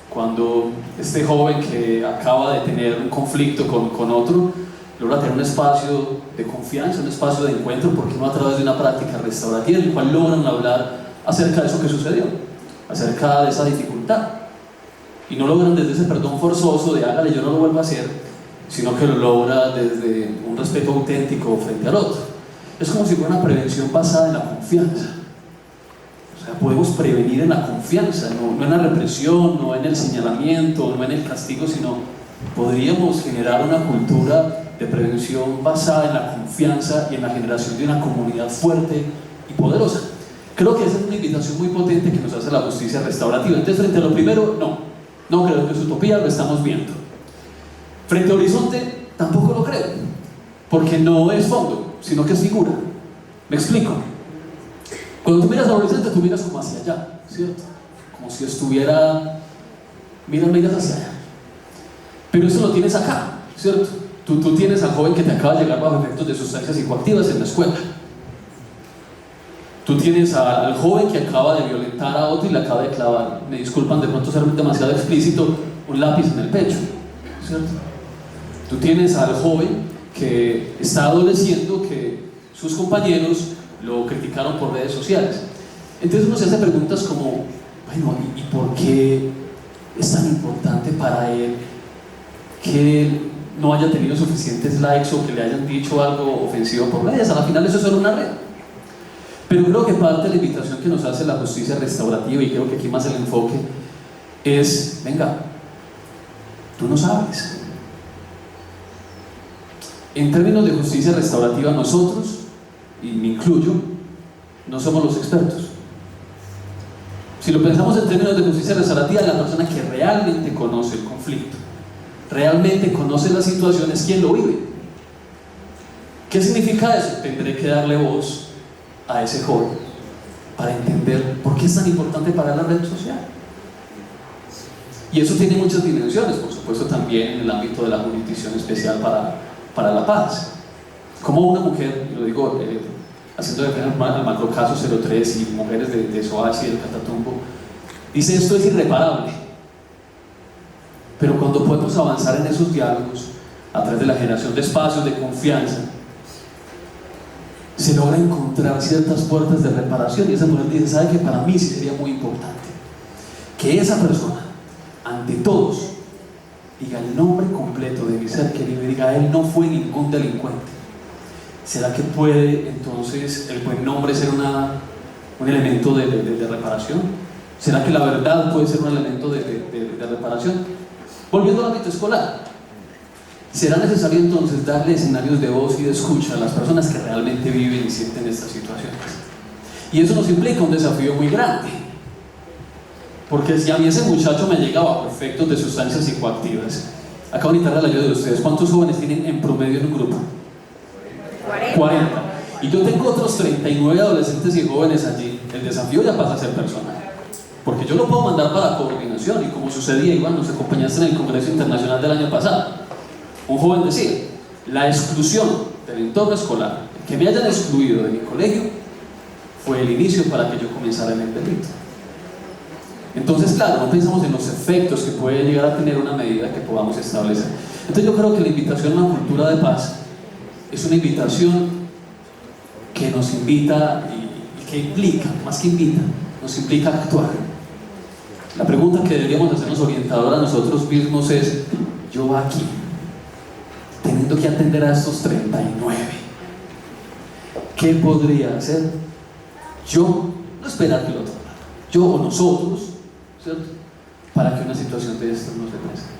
Cuando este joven que acaba de tener un conflicto con otro logra tener un espacio de confianza, un espacio de encuentro, porque no a través de una práctica restaurativa en el cual logran hablar acerca de eso que sucedió, acerca de esa dificultad, y no logran desde ese perdón forzoso de hágale, yo no lo vuelvo a hacer, sino que lo logra desde un respeto auténtico frente al otro. Es como si fuera una prevención basada en la confianza. O sea, podemos prevenir en la confianza, no en la represión, no en el señalamiento, no en el castigo, sino podríamos generar una cultura de prevención basada en la confianza y en la generación de una comunidad fuerte y poderosa. Creo que esa es una invitación muy potente que nos hace la justicia restaurativa. Entonces, frente a lo primero, no creo que es utopía, lo estamos viendo. Frente a horizonte, tampoco lo creo, porque no es fondo, sino que es figura. ¿Me explico? Cuando tú miras al horizonte, tú miras como hacia allá, ¿cierto? Como si estuviera, miras hacia allá. Pero eso lo tienes acá, ¿cierto? Tú tienes al joven que te acaba de llegar bajo efectos de sustancias psicoactivas en la escuela. Tú tienes al joven que acaba de violentar a otro y le acaba de clavar, me disculpan de pronto ser demasiado explícito, un lápiz en el pecho, ¿cierto? Tú tienes al joven que está adoleciendo, que sus compañeros lo criticaron por redes sociales. Entonces uno se hace preguntas como, bueno, ¿y por qué es tan importante para él que no haya tenido suficientes likes o que le hayan dicho algo ofensivo por redes? A la final eso es solo una red. Pero creo que parte de la invitación que nos hace la justicia restaurativa, y creo que aquí más el enfoque, es, venga, tú no sabes. En términos de justicia restaurativa, nosotros, y me incluyo, no somos los expertos. Si lo pensamos en términos de justicia restaurativa, la persona que realmente conoce el conflicto, realmente conoce la situación, es quien lo vive. ¿Qué significa eso? Tendré que darle voz a ese joven para entender por qué es tan importante para la red social. Y eso tiene muchas dimensiones, por supuesto, también en el ámbito de la jurisdicción especial para la paz. Como una mujer, lo digo haciendo referencia al macrocaso 03 y mujeres de Soachi y del Catatumbo, dice: esto es irreparable. Pero cuando podemos avanzar en esos diálogos, a través de la generación de espacios de confianza, se logra encontrar ciertas puertas de reparación, y esa mujer dice, ¿sabe que para mí sí sería muy importante que esa persona, ante todos, diga el nombre completo de mi ser querido y diga, él no fue ningún delincuente? ¿Será que puede entonces el buen nombre ser un elemento de reparación? ¿Será que la verdad puede ser un elemento de reparación? Volviendo al ámbito escolar, será necesario entonces darle escenarios de voz y de escucha a las personas que realmente viven y sienten estas situaciones. Y eso nos implica un desafío muy grande, porque si a mí ese muchacho me llega bajo efectos de sustancias psicoactivas, acabo de necesitar la ayuda de ustedes. ¿Cuántos jóvenes tienen en promedio en un grupo? 40. Y yo tengo otros 39 adolescentes y jóvenes allí. El desafío ya pasa a ser personal, porque yo lo puedo mandar para coordinación, y como sucedía, Iván, nos acompañaste en el Congreso Internacional del año pasado. Un joven decía, la exclusión del entorno escolar, que me hayan excluido de mi colegio, fue el inicio para que yo comenzara en el delito. Entonces, claro, no pensamos en los efectos que puede llegar a tener una medida que podamos establecer. Entonces yo creo que la invitación a una cultura de paz es una invitación que nos invita y que implica, más que invita, nos implica a actuar. La pregunta que deberíamos hacernos orientadora a nosotros mismos es, yo aquí, teniendo que atender a estos 39, ¿qué podría hacer yo? No esperar que el otro, yo o nosotros, ¿cierto?, para que una situación de estas no se presente,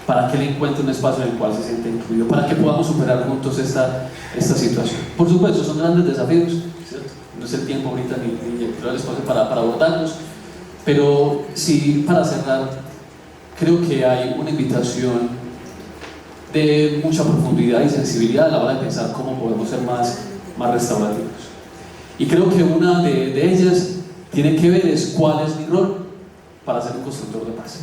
para que él encuentre un espacio en el cual se sienta incluido, para que podamos superar juntos esta situación. Por supuesto, son grandes desafíos, ¿cierto? No es el tiempo ahorita ni el espacio para abordarlos, pero sí, para cerrar, creo que hay una invitación de mucha profundidad y sensibilidad a la hora de pensar cómo podemos ser más restaurativos. Y creo que una de ellas tiene que ver es cuál es mi rol para ser un constructor de paz.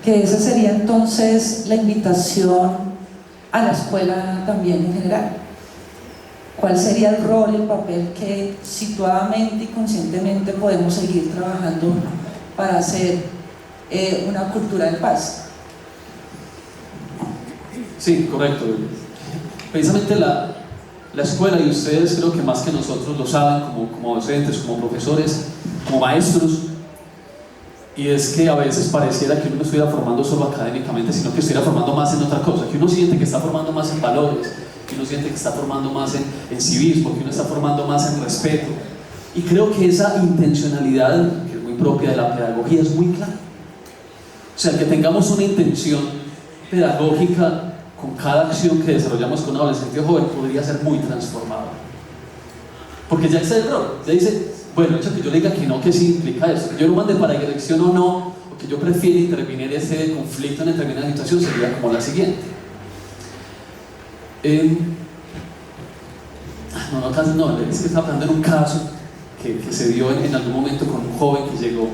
Que esa sería entonces la invitación a la escuela también en general. ¿Cuál sería el rol, el papel que situadamente y conscientemente podemos seguir trabajando para hacer una cultura de paz? Sí, correcto. Precisamente la escuela, y ustedes creo que más que nosotros lo saben como docentes, como profesores, como maestros, y es que a veces pareciera que uno no estuviera formando solo académicamente, sino que estuviera formando más en otra cosa, que uno siente que está formando más en valores, que uno siente que está formando más en civismo, que uno está formando más en respeto. Y creo que esa intencionalidad, que es muy propia de la pedagogía, es muy clara. O sea, que tengamos una intención pedagógica con cada acción que desarrollamos con un adolescente o joven podría ser muy transformador. Porque ya está el rol, ya dice, bueno, hecho que yo le diga que no, que sí implica eso, que yo lo mande para dirección o no, o que yo prefiera intervenir ese conflicto en determinada situación, sería como la siguiente. No, es que estaba hablando en un caso que se dio en algún momento con un joven que llegó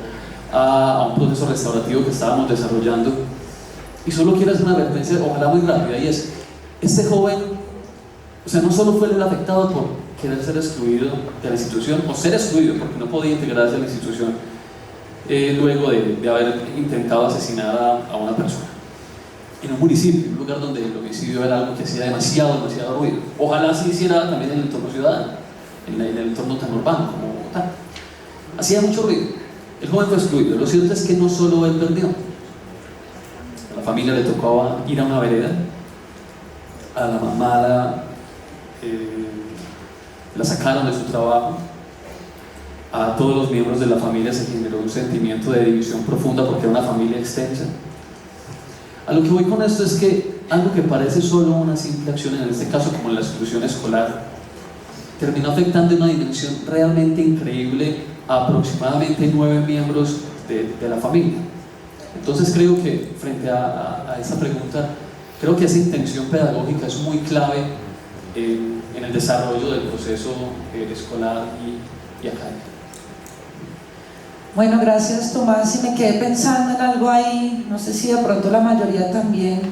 a un proceso restaurativo que estábamos desarrollando. Y solo quiero hacer una advertencia, ojalá muy rápida, y es, este joven, o sea, no solo fue el afectado por querer ser excluido de la institución, o ser excluido porque no podía integrarse a la institución, luego de haber intentado asesinar a una persona, en un municipio, un lugar donde el homicidio era algo que hacía demasiado ruido. Ojalá se hiciera también en el entorno ciudadano, en el entorno tan urbano como Bogotá. Hacía mucho ruido, el joven fue excluido. Lo cierto es que no solo él perdió, a la familia le tocó ir a una vereda, a la mamá la sacaron de su trabajo, a todos los miembros de la familia se generó un sentimiento de división profunda porque era una familia extensa. A lo que voy con esto es que algo que parece solo una simple acción, en este caso como la exclusión escolar, terminó afectando en una dimensión realmente increíble a aproximadamente 9 miembros de la familia. Entonces creo que frente a esa pregunta, creo que esa intención pedagógica es muy clave en el desarrollo del proceso escolar y académico. Bueno, gracias Tomás, y me quedé pensando en algo ahí, no sé si de pronto la mayoría también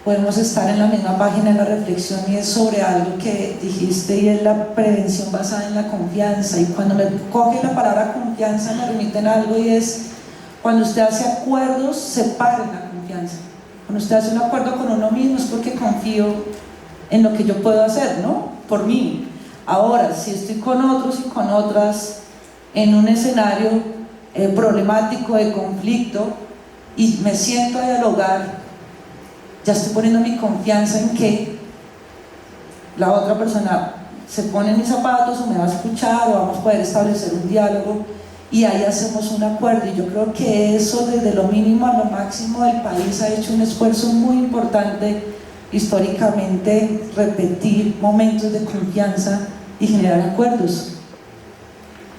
podemos estar en la misma página de la reflexión, y es sobre algo que dijiste, y es la prevención basada en la confianza. Y cuando me coge la palabra confianza me remite en algo, y es cuando usted hace acuerdos, separe la confianza. Cuando usted hace un acuerdo con uno mismo es porque confío en lo que yo puedo hacer, ¿no? Por mí. Ahora, si estoy con otros y con otras en un escenario problemático de conflicto y me siento a dialogar, ya estoy poniendo mi confianza en que la otra persona se pone en mis zapatos o me va a escuchar o vamos a poder establecer un diálogo y ahí hacemos un acuerdo. Y yo creo que eso, desde lo mínimo a lo máximo del país, ha hecho un esfuerzo muy importante históricamente, repetir momentos de confianza y generar acuerdos.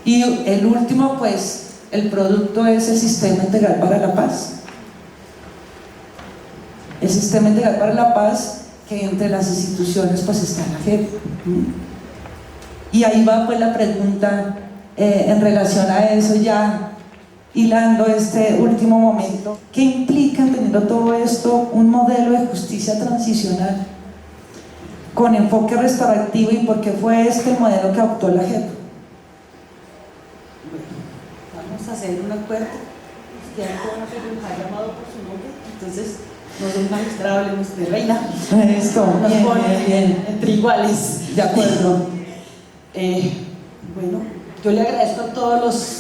Y el último, pues, el producto es el Sistema Integral para la Paz. El Sistema Integral para la Paz, que entre las instituciones pues está la JEP. Y ahí va pues la pregunta en relación a eso, ya hilando este último momento. ¿Qué implica, entendiendo todo esto, un modelo de justicia transicional con enfoque restaurativo, y por qué fue este el modelo que adoptó la JEP? Vamos a hacer un acuerdo. Ustedes nos ha llamado por su nombre, entonces no soy magistrado, hablemos de reina. Esto, Nos bien, ponen bien. entre iguales. De acuerdo. Bueno, yo le agradezco a todos los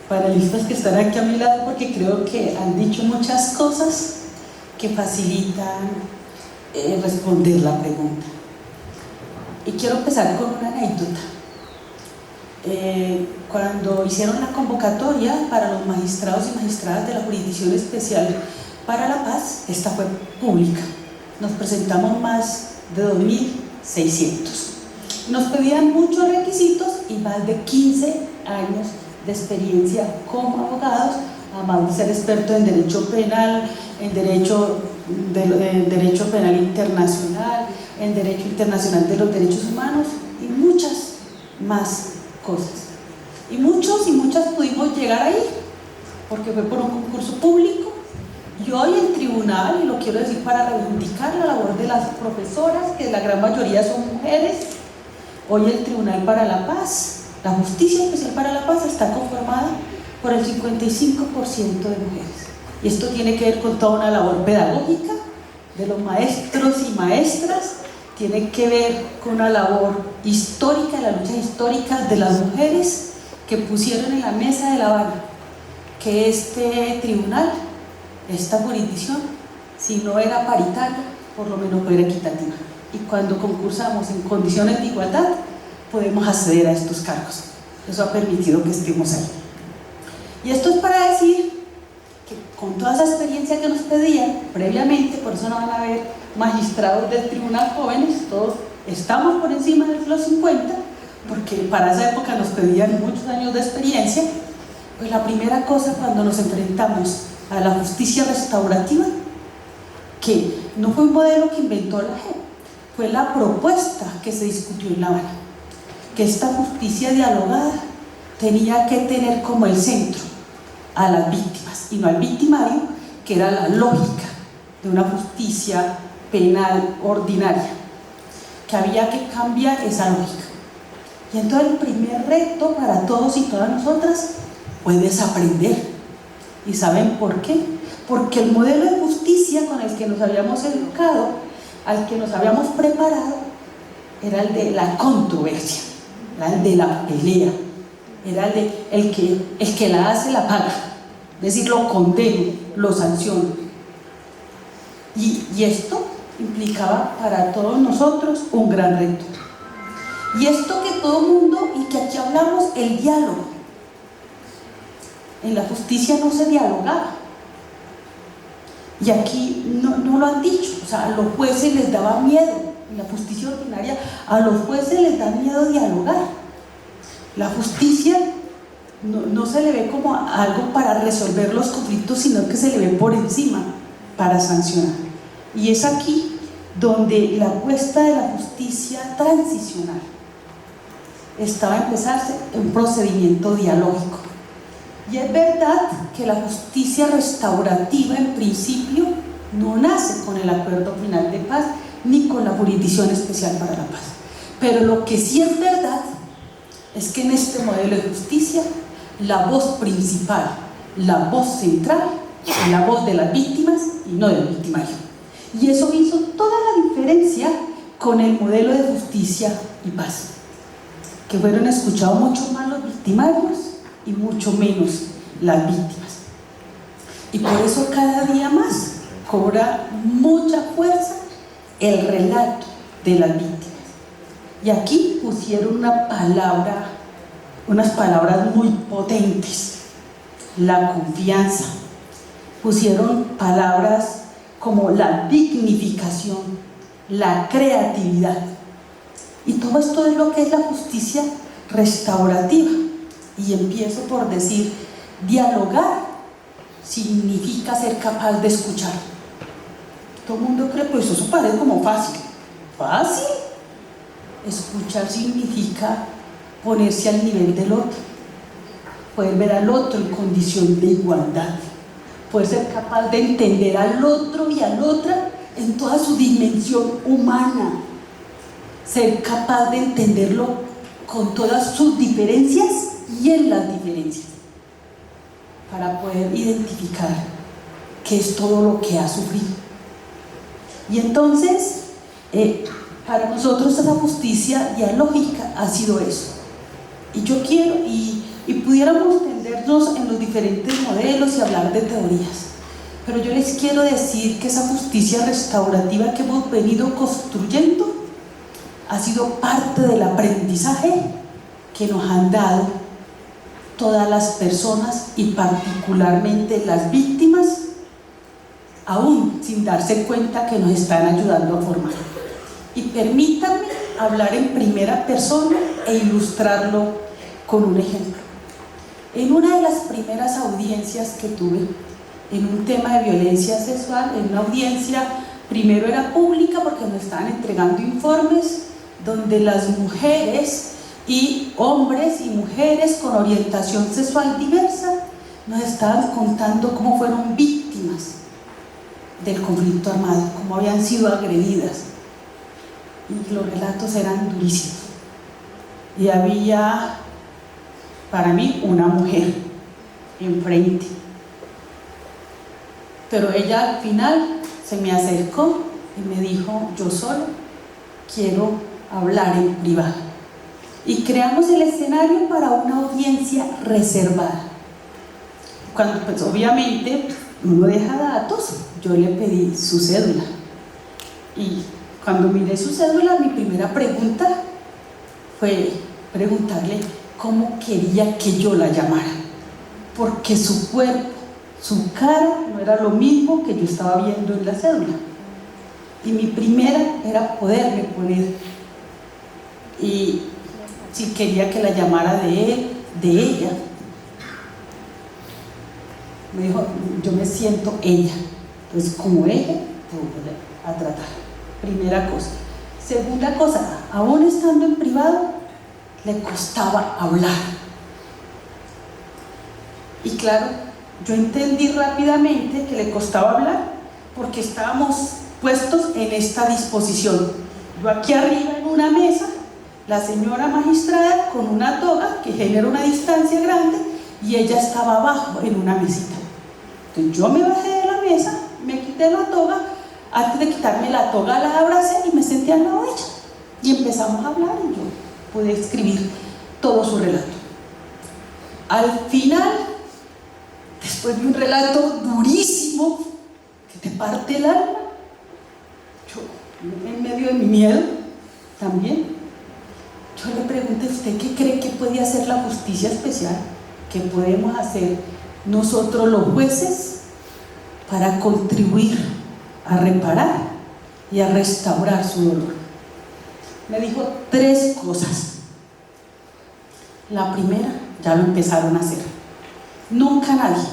panelistas que están aquí a mi lado porque creo que han dicho muchas cosas que facilitan responder la pregunta. Y quiero empezar con una anécdota. Cuando hicieron la convocatoria para los magistrados y magistradas de la Jurisdicción Especial para la Paz, esta fue pública. Nos presentamos más de 2.600. Nos pedían muchos requisitos y más de 15 años de experiencia como abogados, además de ser expertos en derecho penal, en derecho penal internacional, en derecho internacional de los derechos humanos y muchas más cosas. Y muchos y muchas pudimos llegar ahí, porque fue por un concurso público. Y hoy el tribunal, y lo quiero decir para reivindicar la labor de las profesoras, que la gran mayoría son mujeres, hoy el Tribunal para la Paz, la Justicia Especial para la Paz, está conformada por el 55% de mujeres. Y esto tiene que ver con toda una labor pedagógica de los maestros y maestras, tiene que ver con una labor histórica, la lucha histórica de las mujeres que pusieron en la mesa de La Habana que este tribunal, esta jurisdicción, si no era paritaria, por lo menos fuera equitativa. Y cuando concursamos en condiciones de igualdad, podemos acceder a estos cargos. Eso ha permitido que estemos ahí. Y esto es para decir que con toda esa experiencia que nos pedían previamente, por eso no van a ver magistrados del tribunal jóvenes, todos estamos por encima de los 50, porque para esa época nos pedían muchos años de experiencia. Pues la primera cosa cuando nos enfrentamos a la justicia restaurativa, que no fue un modelo que inventó la JEP, fue la propuesta que se discutió en La Habana, que esta justicia dialogada tenía que tener como el centro a las víctimas y no al victimario, que era la lógica de una justicia penal ordinaria, que había que cambiar esa lógica. Y entonces el primer reto para todos y todas nosotras fue desaprender. ¿Y saben por qué? Porque el modelo de justicia con el que nos habíamos educado, al que nos habíamos preparado, era el de la controversia, era el de la pelea, era el que la hace la paga, es decir, lo condeno, lo sanciono. Y esto implicaba para todos nosotros un gran reto. Y esto que todo mundo, y que aquí hablamos, el diálogo. En la justicia no se dialogaba. Y aquí no lo han dicho, o sea, a los jueces les daba miedo, en la justicia ordinaria a los jueces les da miedo dialogar. La justicia no se le ve como algo para resolver los conflictos, sino que se le ve por encima para sancionar. Y es aquí donde la apuesta de la justicia transicional estaba a empezarse un procedimiento dialógico. Y es verdad que la justicia restaurativa en principio no nace con el acuerdo final de paz ni con la jurisdicción especial para la paz, pero lo que sí es verdad es que en este modelo de justicia la voz principal, la voz central es la voz de las víctimas y no del victimario. Y eso hizo toda la diferencia con el modelo de justicia y paz, que fueron escuchados mucho más los victimarios y mucho menos las víctimas. Y por eso cada día más cobra mucha fuerza el relato de las víctimas. Y aquí pusieron unas palabras muy potentes: la confianza. Pusieron palabras como la dignificación, la creatividad. Y todo esto es lo que es la justicia restaurativa. Y empiezo por decir, dialogar significa ser capaz de escuchar. Todo el mundo cree, pues eso parece como fácil. ¿Fácil? Escuchar significa ponerse al nivel del otro, poder ver al otro en condición de igualdad, poder ser capaz de entender al otro y a la otra en toda su dimensión humana, ser capaz de entenderlo con todas sus diferencias y en las diferencias, para poder identificar qué es todo lo que ha sufrido. Y entonces, para nosotros esa justicia dialógica ha sido eso. Y yo quiero, y pudiéramos tendernos en los diferentes modelos y hablar de teorías, pero yo les quiero decir que esa justicia restaurativa que hemos venido construyendo ha sido parte del aprendizaje que nos han dado todas las personas y particularmente las víctimas, aún sin darse cuenta que nos están ayudando a formar. Y permítanme hablar en primera persona e ilustrarlo con un ejemplo. En una de las primeras audiencias que tuve en un tema de violencia sexual, en una audiencia, primero era pública porque nos estaban entregando informes donde las mujeres y hombres y mujeres con orientación sexual diversa nos estaban contando cómo fueron víctimas del conflicto armado, cómo habían sido agredidas. Y los relatos eran durísimos. Y había, para mí, una mujer enfrente. Pero ella al final se me acercó y me dijo: yo solo quiero hablar en privado. Y creamos el escenario para una audiencia reservada. Cuando, pues obviamente, uno deja datos, yo le pedí su cédula. Y cuando miré su cédula, mi primera pregunta fue preguntarle cómo quería que yo la llamara, porque su cuerpo, su cara no era lo mismo que yo estaba viendo en la cédula. Y mi primera era poderme poner, y si quería que la llamara de él, de ella. Me dijo: yo me siento ella, entonces como ella te voy a tratar. Primera cosa. Segunda cosa, aún estando en privado, le costaba hablar. Y claro, yo entendí rápidamente que le costaba hablar porque estábamos puestos en esta disposición. Yo aquí arriba en una mesa, la señora magistrada con una toga que genera una distancia grande, y ella estaba abajo en una mesita. Entonces yo me bajé de la mesa, me quité la toga. Antes de quitarme la toga la abracé y me senté al lado de ella. Y empezamos a hablar y yo pude escribir todo su relato. Al final, después de un relato durísimo que te parte el alma, yo en medio de mi miedo también, yo le pregunté: ¿usted qué cree que puede hacer la justicia especial? ¿Qué podemos hacer nosotros los jueces para contribuir a reparar y a restaurar su dolor? Me dijo 3 cosas. La primera, ya lo empezaron a hacer. Nunca nadie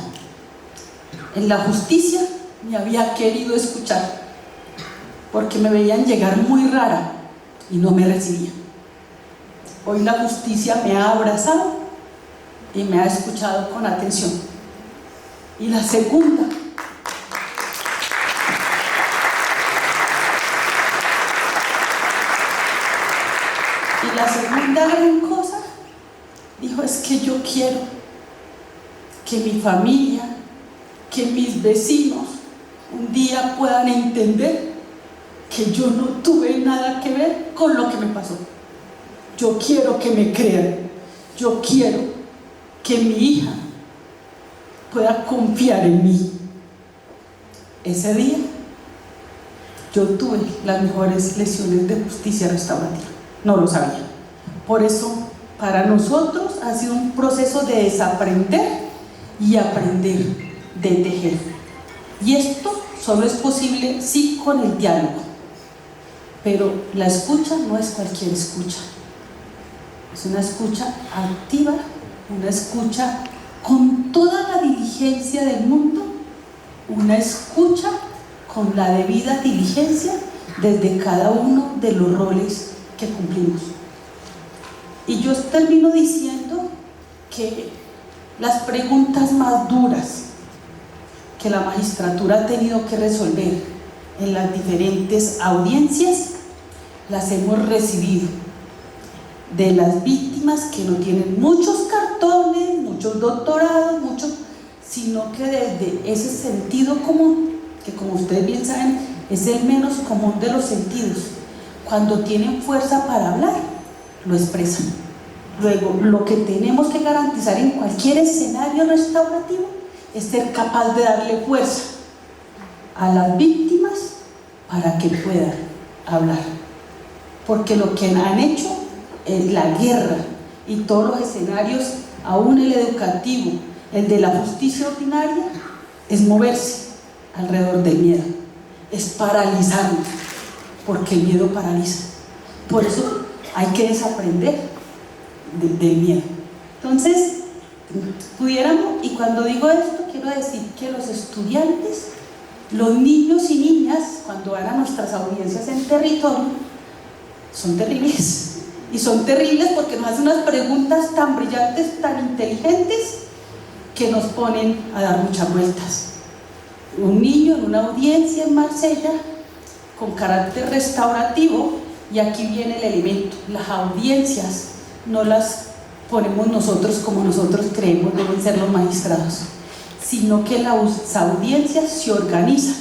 en la justicia me había querido escuchar, porque me veían llegar muy rara y no me recibían. Hoy la justicia me ha abrazado y me ha escuchado con atención. Y la segunda, gran cosa, dijo: es que yo quiero que mi familia, que mis vecinos un día puedan entender que yo no tuve nada que ver con lo que me pasó. Yo quiero que me crean, yo quiero que mi hija pueda confiar en mí. Ese día yo tuve las mejores lecciones de justicia restaurativa, no lo sabía. Por eso para nosotros ha sido un proceso de desaprender y aprender, de tejer. Y esto solo es posible sí con el diálogo, pero la escucha no es cualquier escucha, es una escucha activa, una escucha con toda la diligencia del mundo, una escucha con la debida diligencia desde cada uno de los roles que cumplimos. Y yo termino diciendo que las preguntas más duras que la magistratura ha tenido que resolver en las diferentes audiencias las hemos recibido de las víctimas que no tienen muchos cartones, muchos doctorados, sino que desde ese sentido común, que como ustedes bien saben es el menos común de los sentidos, cuando tienen fuerza para hablar, lo expresan. Luego, lo que tenemos que garantizar en cualquier escenario restaurativo es ser capaz de darle fuerza a las víctimas para que puedan hablar, porque lo que han hecho es la guerra y todos los escenarios, aún el educativo, el de la justicia ordinaria, es moverse alrededor del miedo, es paralizarnos, porque el miedo paraliza. Por eso hay que desaprender del miedo. Entonces, pudiéramos, y cuando digo esto quiero decir que los estudiantes, los niños y niñas, cuando van a nuestras audiencias en territorio, son terribles. Y son terribles porque nos hacen unas preguntas tan brillantes, tan inteligentes, que nos ponen a dar muchas vueltas. Un niño en una audiencia en Marsella con carácter restaurativo, y aquí viene el elemento, las audiencias no las ponemos nosotros como nosotros creemos deben ser los magistrados, sino que las audiencias se organizan,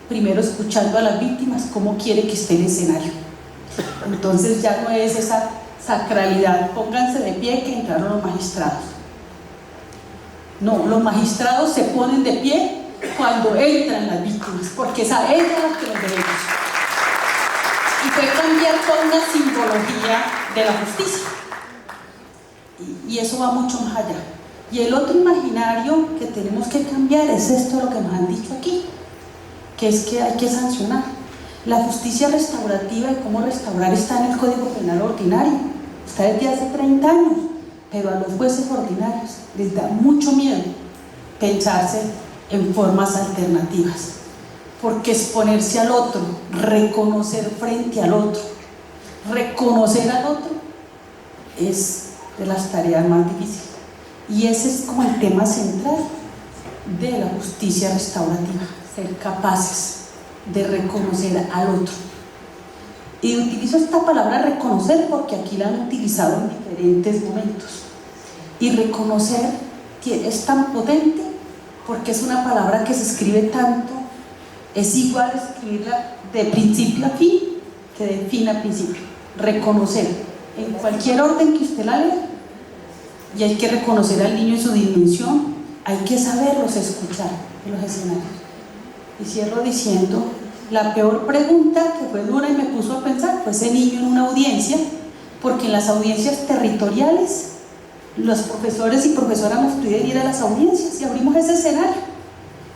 primero escuchando a las víctimas cómo quiere que esté el escenario. Entonces ya no es esa sacralidad, pónganse de pie que entraron los magistrados. No, los magistrados se ponen de pie cuando entran las víctimas, porque es a ellas las que nos debemos. Y fue cambiar toda una simbología de la justicia. Y eso va mucho más allá. Y el otro imaginario que tenemos que cambiar es esto, lo que nos han dicho aquí, que es que hay que sancionar. La justicia restaurativa y cómo restaurar está en el Código Penal ordinario, está desde hace 30 años, pero a los jueces ordinarios les da mucho miedo pensarse en formas alternativas, porque exponerse al otro, reconocer frente al otro, reconocer al otro es de las tareas más difíciles, y ese es como el tema central de la justicia restaurativa, ser capaces de reconocer al otro. Y utilizo esta palabra reconocer porque aquí la han utilizado en diferentes momentos, y reconocer es tan potente porque es una palabra que se escribe tanto, es igual escribirla de principio a fin que de fin a principio. Reconocer en cualquier orden que usted la lea, y hay que reconocer al niño en su dimensión, hay que saberlos escuchar en los escenarios. Y cierro diciendo, la peor pregunta que fue dura y me puso a pensar fue ese niño en una audiencia, porque en las audiencias territoriales los profesores y profesoras nos piden ir a las audiencias y abrimos ese escenario,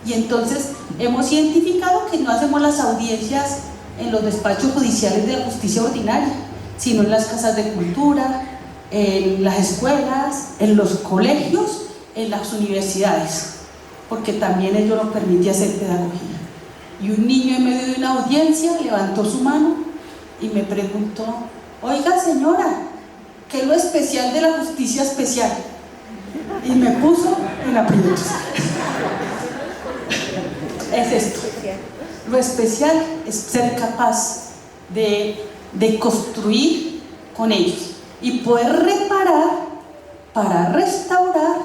y entonces hemos identificado que no hacemos las audiencias en los despachos judiciales de la justicia ordinaria, sino en las casas de cultura, en las escuelas, en los colegios, en las universidades, porque también ello nos permite hacer pedagogía. Y un niño en medio de una audiencia levantó su mano y me preguntó: oiga señora, ¿qué es lo especial de la justicia especial? Y me puso en aprietos. Es esto, lo especial es ser capaz de construir con ellos, y poder reparar para restaurar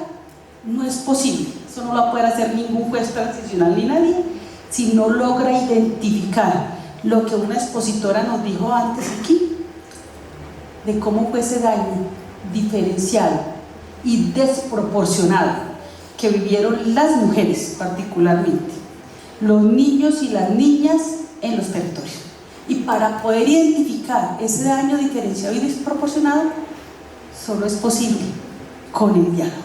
no es posible. Eso no lo puede hacer ningún juez transicional ni nadie si no logra identificar lo que una expositora nos dijo antes aquí, de cómo fue ese daño diferenciado y desproporcionado que vivieron las mujeres particularmente, los niños y las niñas en los territorios. Y para poder identificar ese daño diferenciado y desproporcionado, solo es posible con el diálogo,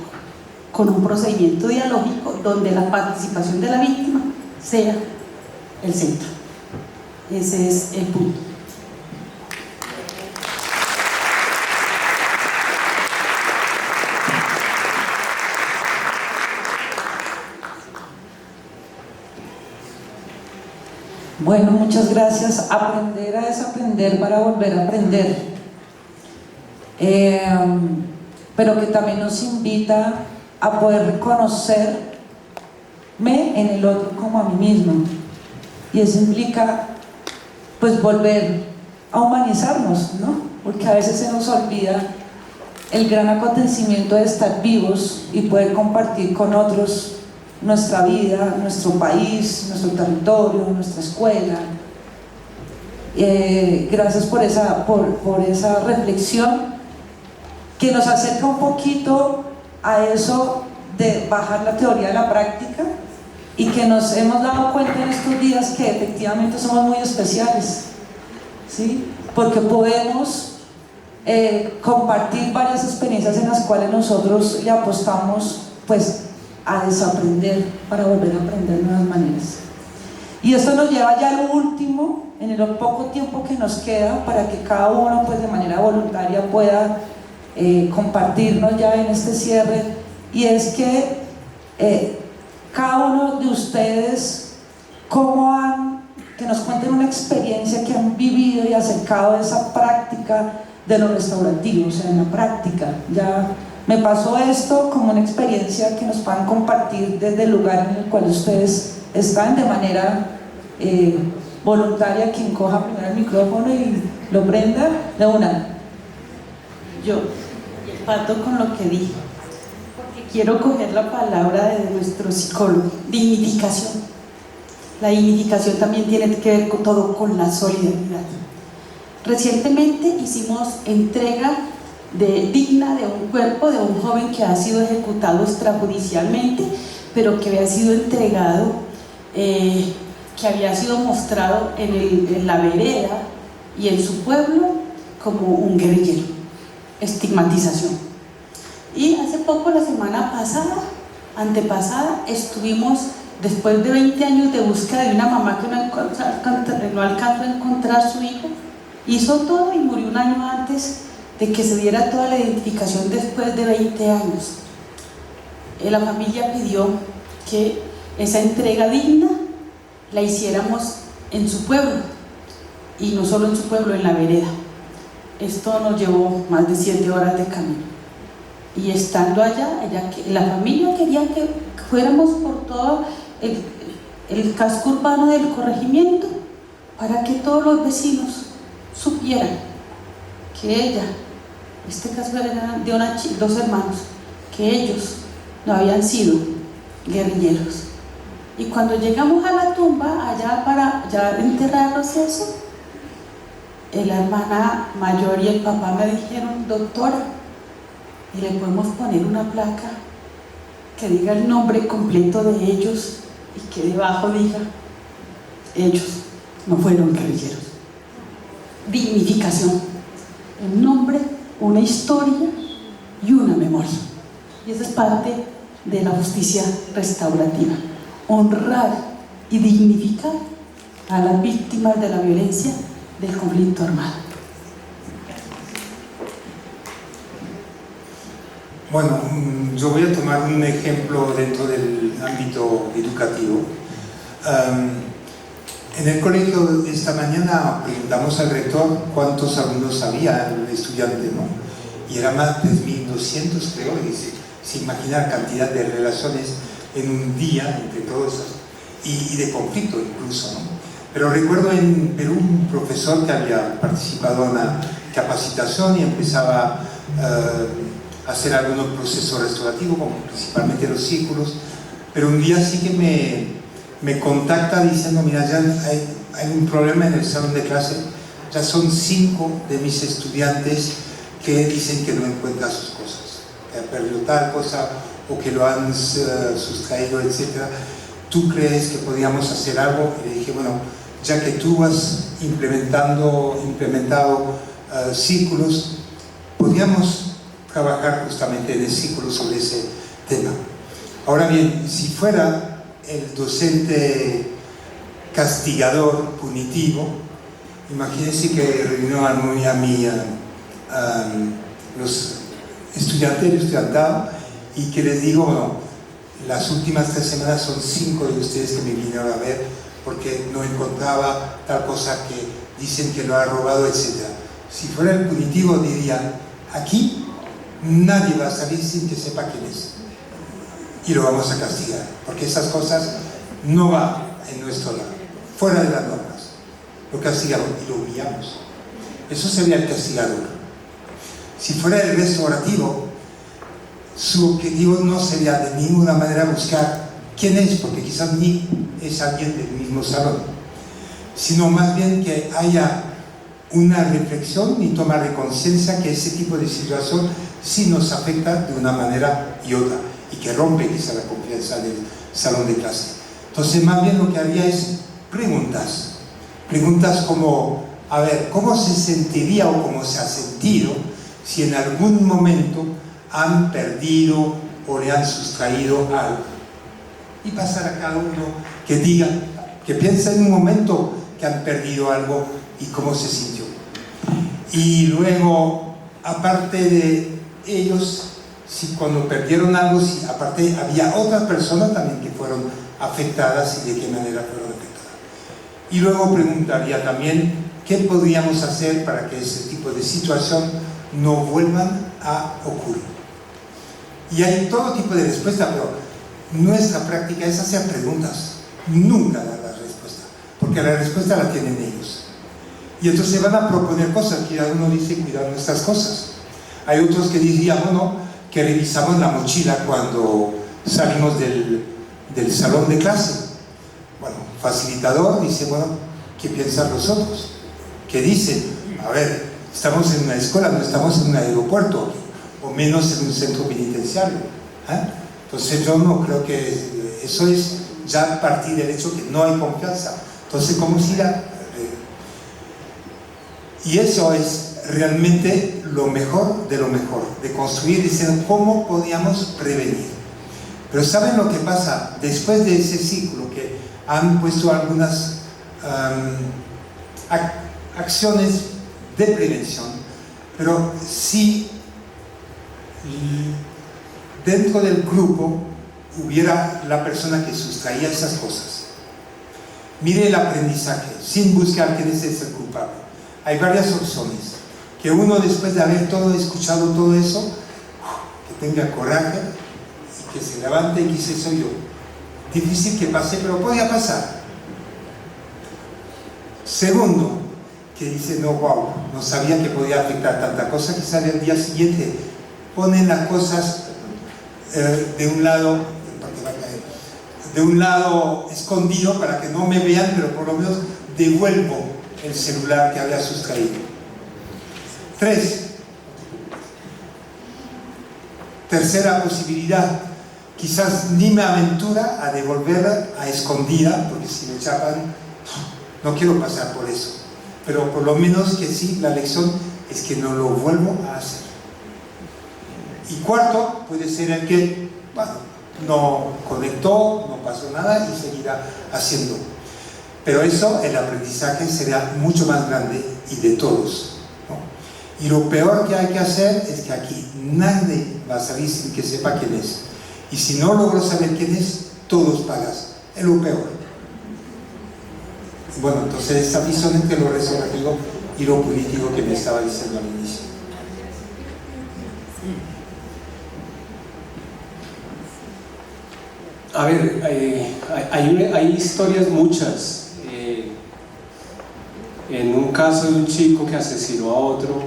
con un procedimiento dialógico donde la participación de la víctima sea el centro. Ese es el punto. Bueno, muchas gracias. Aprender a desaprender para volver a aprender. Pero que también nos invita a poder reconocerme en el otro como a mí mismo. Y eso implica, pues, volver a humanizarnos, ¿no? Porque a veces se nos olvida el gran acontecimiento de estar vivos y poder compartir con otros nuestra vida, nuestro país, nuestro territorio, nuestra escuela. Gracias por esa reflexión que nos acerca un poquito a eso de bajar la teoría a la práctica, y que nos hemos dado cuenta en estos días que efectivamente somos muy especiales, ¿sí? Porque podemos compartir varias experiencias en las cuales nosotros le apostamos, pues, a desaprender para volver a aprender nuevas maneras. Y esto nos lleva ya a lo último, en el poco tiempo que nos queda, para que cada uno, pues, de manera voluntaria pueda compartirnos ya en este cierre, y es que cada uno de ustedes, que nos cuenten una experiencia que han vivido y acercado de esa práctica de lo restaurativo, o sea, en la práctica. Ya me pasó esto como una experiencia que nos puedan compartir desde el lugar en el cual ustedes están, de manera voluntaria. Quien coja primero el micrófono y lo prenda de una. Yo parto con lo que dije, porque quiero coger la palabra de nuestro psicólogo: dignificación. La dignificación también tiene que ver con todo, con la solidaridad. Recientemente hicimos entrega digna de un cuerpo de un joven que ha sido ejecutado extrajudicialmente, pero que había sido entregado, que había sido mostrado en la vereda y en su pueblo como un guerrillero. Estigmatización. Y hace poco, la semana antepasada, estuvimos, después de 20 años de búsqueda de una mamá que no alcanzó a encontrar a su hijo, hizo todo y murió un año antes de que se diera toda la identificación, después de 20 años. La familia pidió que esa entrega digna la hiciéramos en su pueblo, y no solo en su pueblo, en la vereda. Esto nos llevó más de 7 horas de camino, y estando allá, la familia quería que fuéramos por todo el casco urbano del corregimiento, para que todos los vecinos supieran que ella, este caso era de dos hermanos, que ellos no habían sido guerrilleros. Y cuando llegamos a la tumba, allá para ya enterrarlos, eso, la hermana mayor y el papá me dijeron: doctora, ¿y le podemos poner una placa que diga el nombre completo de ellos y que debajo diga: ellos no fueron guerrilleros? Dignificación, un nombre, una historia y una memoria. Y esa es parte de la justicia restaurativa: honrar y dignificar a las víctimas de la violencia del conflicto armado. Bueno, yo voy a tomar un ejemplo dentro del ámbito educativo. En el colegio esta mañana preguntamos al rector cuántos alumnos había el estudiante, ¿no? Y era más de 3.200, creo, y se imagina la cantidad de relaciones en un día entre todos, y de conflicto incluso, ¿no? Pero recuerdo en Perú un profesor que había participado en una capacitación y empezaba a hacer algunos procesos restaurativos, como principalmente los círculos, pero un día sí que me contacta diciendo, mira, ya hay un problema en el salón de clase, ya son 5 de mis estudiantes que dicen que no encuentran sus cosas, que han perdido tal cosa o que lo han sustraído, etc. ¿Tú crees que podríamos hacer algo? Y le dije, bueno, ya que tú has implementado círculos, podríamos trabajar justamente en el círculo sobre ese tema. Ahora bien, si fuera el docente castigador, punitivo, imagínense que reunió a los estudiantes, el estudiantado, y que les digo, bueno, las últimas 3 semanas son 5 de ustedes que me vinieron a ver porque no encontraba tal cosa que dicen que lo ha robado, etc. Si fuera el punitivo diría, aquí nadie va a salir sin que sepa quién es y lo vamos a castigar, porque esas cosas no van en nuestro lado, fuera de las normas. Lo castigamos y lo humillamos. Eso sería el castigador. Si fuera el restaurativo, su objetivo no sería de ninguna manera buscar quién es, porque quizás ni es alguien del mismo salón, sino más bien que haya una reflexión y tomar de conciencia que ese tipo de situación sí nos afecta de una manera y otra, y que rompe quizá la confianza del salón de clase. Entonces, más bien lo que haría es preguntas como, a ver, ¿cómo se sentiría o cómo se ha sentido si en algún momento han perdido o le han sustraído algo? Y pasar a cada uno que diga, que piense en un momento que han perdido algo y cómo se sintió. Y luego, aparte de ellos, si cuando perdieron algo, si aparte había otras personas también que fueron afectadas y de qué manera fueron afectadas. Y luego preguntaría también qué podríamos hacer para que ese tipo de situación no vuelvan a ocurrir. Y hay todo tipo de respuestas, pero nuestra práctica es hacer preguntas, nunca dar la respuesta, porque la respuesta la tienen ellos. Y entonces van a proponer cosas, que uno dice cuidar nuestras cosas. Hay otros que dirían, bueno, que revisamos la mochila cuando salimos del salón de clase. Bueno, facilitador dice, bueno, ¿qué piensan los otros? ¿Qué dicen? A ver, estamos en una escuela, no estamos en un aeropuerto, o menos en un centro penitenciario. Entonces yo no creo que eso es ya partir del hecho que no hay confianza. Entonces, ¿cómo se irá? Y eso es realmente lo mejor, de construir diciendo cómo podíamos prevenir. Pero ¿saben lo que pasa? Después de ese ciclo que han puesto algunas acciones de prevención, pero si dentro del grupo hubiera la persona que sustraía esas cosas, mire el aprendizaje, sin buscar quién es el culpable. Hay varias opciones. Que uno, después de haber escuchado todo eso, que tenga coraje y que se levante y dice, soy yo. Difícil que pase, pero podía pasar. Segundo, que dice, no, wow, no sabía que podía afectar tanta cosa, quizá el día siguiente ponen las cosas de un lado escondido para que no me vean, pero por lo menos devuelvo el celular que había sustraído. 3. Tercera posibilidad, quizás ni me aventura a devolverla a escondida, porque si me chapan, no quiero pasar por eso. Pero por lo menos que sí, la lección es que no lo vuelvo a hacer. Y cuarto, puede ser el que, bueno, no conectó, no pasó nada y seguirá haciendo. Pero eso, el aprendizaje será mucho más grande y de todos, ¿no? Y lo peor que hay que hacer es que aquí nadie va a salir sin que sepa quién es. Y si no logro saber quién es, todos pagas. Es lo peor. Bueno, entonces esta visión entre lo restaurativo y lo punitivo que me estaba diciendo al inicio. A ver, hay historias muchas. En un caso de un chico que asesinó a otro,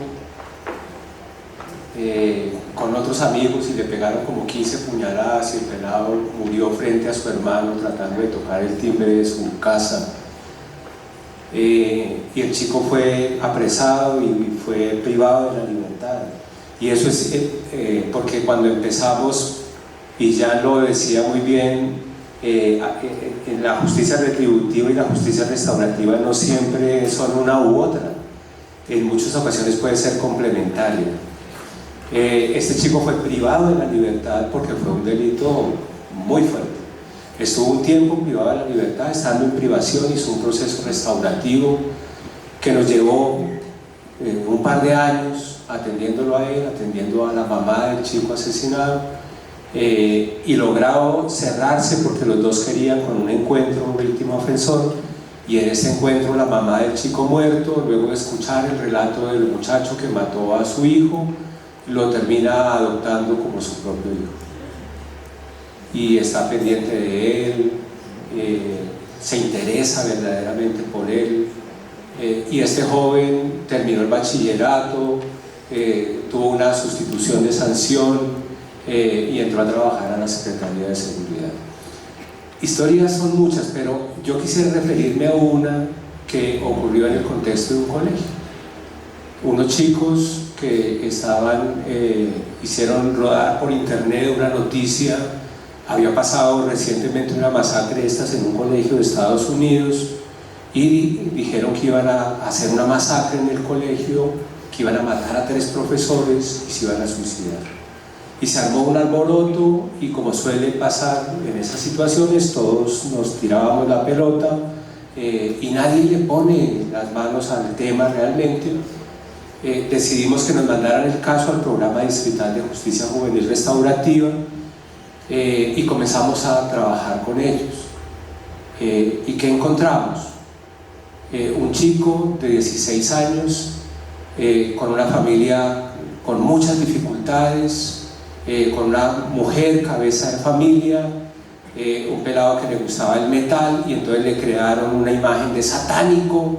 con otros amigos y le pegaron como 15 puñaladas y el pelado murió frente a su hermano tratando de tocar el timbre de su casa. Y el chico fue apresado y fue privado de la libertad. Y eso es porque cuando empezamos, y ya lo decía muy bien, la justicia retributiva y la justicia restaurativa no siempre son una u otra, en muchas ocasiones puede ser complementaria. Este chico fue privado de la libertad porque fue un delito muy fuerte. Estuvo un tiempo privado de la libertad, estando en privación, hizo un proceso restaurativo que nos llevó un par de años atendiéndolo a él, atendiendo a la mamá del chico asesinado, y logrado cerrarse porque los dos querían con un encuentro víctima ofensor, y en ese encuentro la mamá del chico muerto, luego de escuchar el relato del muchacho que mató a su hijo, lo termina adoptando como su propio hijo y está pendiente de él, se interesa verdaderamente por él, y este joven terminó el bachillerato, tuvo una sustitución de sanción y entró a trabajar a la Secretaría de Seguridad. Historias son muchas, pero yo quisiera referirme a una que ocurrió en el contexto de un colegio. Unos chicos que hicieron rodar por internet una noticia. Había pasado recientemente una masacre de estas en un colegio de Estados Unidos y dijeron que iban a hacer una masacre en el colegio, que iban a matar a 3 profesores y se iban a suicidar. Y se armó un alboroto y, como suele pasar en esas situaciones, todos nos tirábamos la pelota y nadie le pone las manos al tema realmente. Decidimos que nos mandaran el caso al Programa Distrital de Justicia Juvenil Restaurativa y comenzamos a trabajar con ellos. ¿Y qué encontramos? Un chico de 16 años con una familia con muchas dificultades, con una mujer cabeza de familia, un pelado que le gustaba el metal y entonces le crearon una imagen de satánico,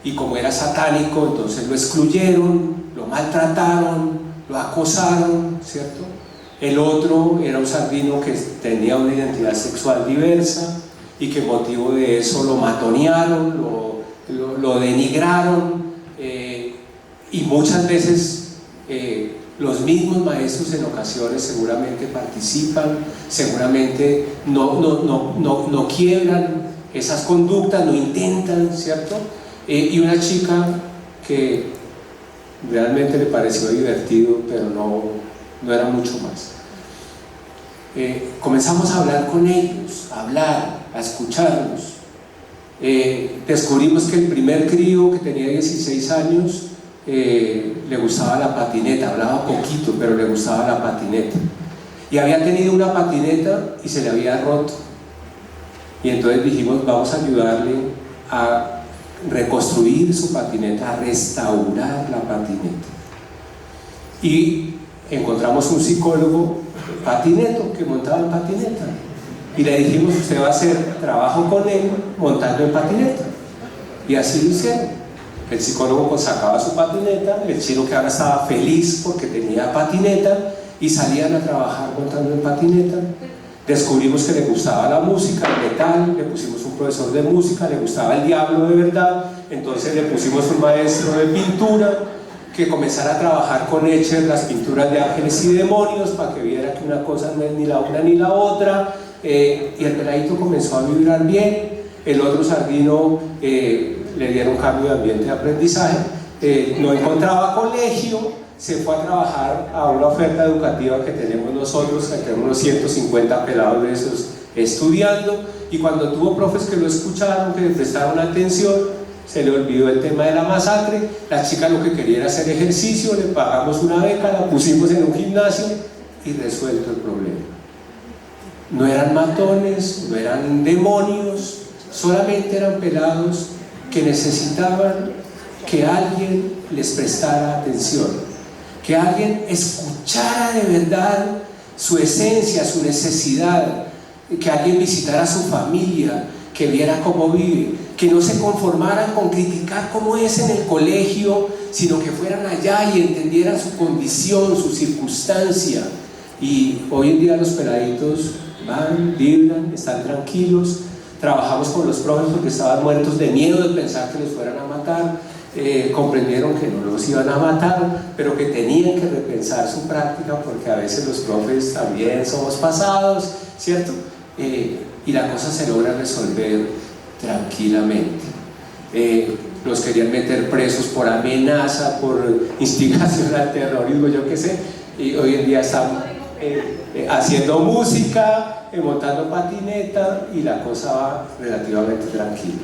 y como era satánico entonces lo excluyeron, lo maltrataron, lo acosaron, ¿cierto? El otro era un sardino que tenía una identidad sexual diversa y que motivo de eso lo matonearon, lo denigraron, y muchas veces los mismos maestros en ocasiones seguramente participan, seguramente no quiebran esas conductas, no intentan, ¿cierto? Y una chica que realmente le pareció divertido, pero no era mucho más. Comenzamos a hablar con ellos, a escucharlos. Descubrimos que el primer crío, que tenía 16 años, le gustaba la patineta, hablaba poquito, pero le gustaba la patineta. Y había tenido una patineta y se le había roto. Y entonces dijimos, vamos a ayudarle a reconstruir su patineta, a restaurar la patineta. Y encontramos un psicólogo patineto que montaba en patineta y le dijimos, usted va a hacer trabajo con él montando en patineta, y así lo hicieron. El psicólogo pues sacaba su patineta, el chino que ahora estaba feliz porque tenía patineta, y salían a trabajar montando en patineta. Descubrimos que le gustaba la música, el metal, le pusimos un profesor de música, le gustaba el diablo de verdad, entonces le pusimos un maestro de pintura que comenzara a trabajar con Escher las pinturas de ángeles y demonios para que viera que una cosa no es ni la una ni la otra, y el peladito comenzó a vibrar bien. El otro sardino le dieron cambio de ambiente de aprendizaje, no encontraba colegio, se fue a trabajar a una oferta educativa que tenemos nosotros, que tenemos unos 150 pelados de esos estudiando, y cuando tuvo profes que lo escucharon, que le prestaron atención, se le olvidó el tema de la masacre. La chica lo que quería era hacer ejercicio, le pagamos una beca, la pusimos en un gimnasio y resuelto el problema. No eran matones, no eran demonios, solamente eran pelados que necesitaban que alguien les prestara atención, que alguien escuchara de verdad su esencia, su necesidad, que alguien visitara a su familia, que viera cómo vive, que no se conformaran con criticar cómo es en el colegio, sino que fueran allá y entendieran su condición, su circunstancia. Y hoy en día los peladitos van, vibran, están tranquilos. Trabajamos con los profes porque estaban muertos de miedo de pensar que los fueran a matar. Comprendieron que no los iban a matar, pero que tenían que repensar su práctica, porque a veces los profes también somos pasados, ¿cierto? Y la cosa se logra resolver tranquilamente. Los querían meter presos por amenaza, por instigación al terrorismo, yo qué sé, y hoy en día están haciendo música, montando patineta, y la cosa va relativamente tranquila.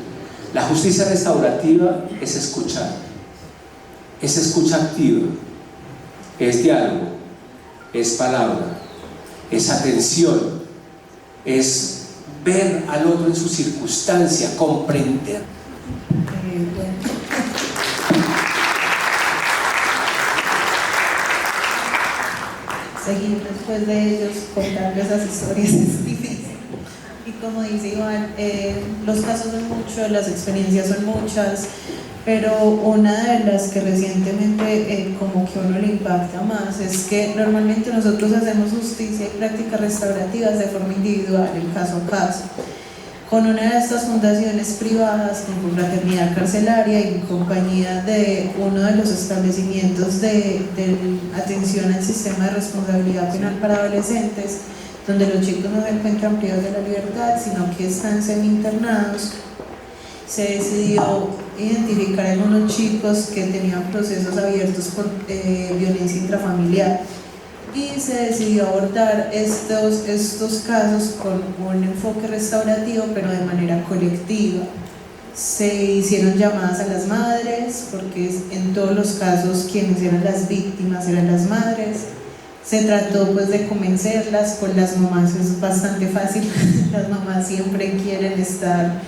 La justicia restaurativa es escuchar, es escucha activa, es diálogo, es palabra, es atención, es ver al otro en su circunstancia, comprender. Seguir después de ellos contando esas historias es difícil. Y como dice Iván, los casos son muchos, las experiencias son muchas, pero una de las que recientemente como que a uno le impacta más es que normalmente nosotros hacemos justicia y prácticas restaurativas de forma individual, en caso a caso, con una de estas fundaciones privadas, con Confraternidad Carcelaria y en compañía de uno de los establecimientos de atención al sistema de responsabilidad penal para adolescentes, donde los chicos no se encuentran privados de la libertad, sino que están semi-internados. Se decidió identificar a algunos chicos que tenían procesos abiertos por violencia intrafamiliar, y se decidió abordar estos casos con un enfoque restaurativo, pero de manera colectiva. Se hicieron llamadas a las madres, porque en todos los casos quienes eran las víctimas eran las madres. Se trató pues de convencerlas. Con las mamás es bastante fácil, las mamás siempre quieren estar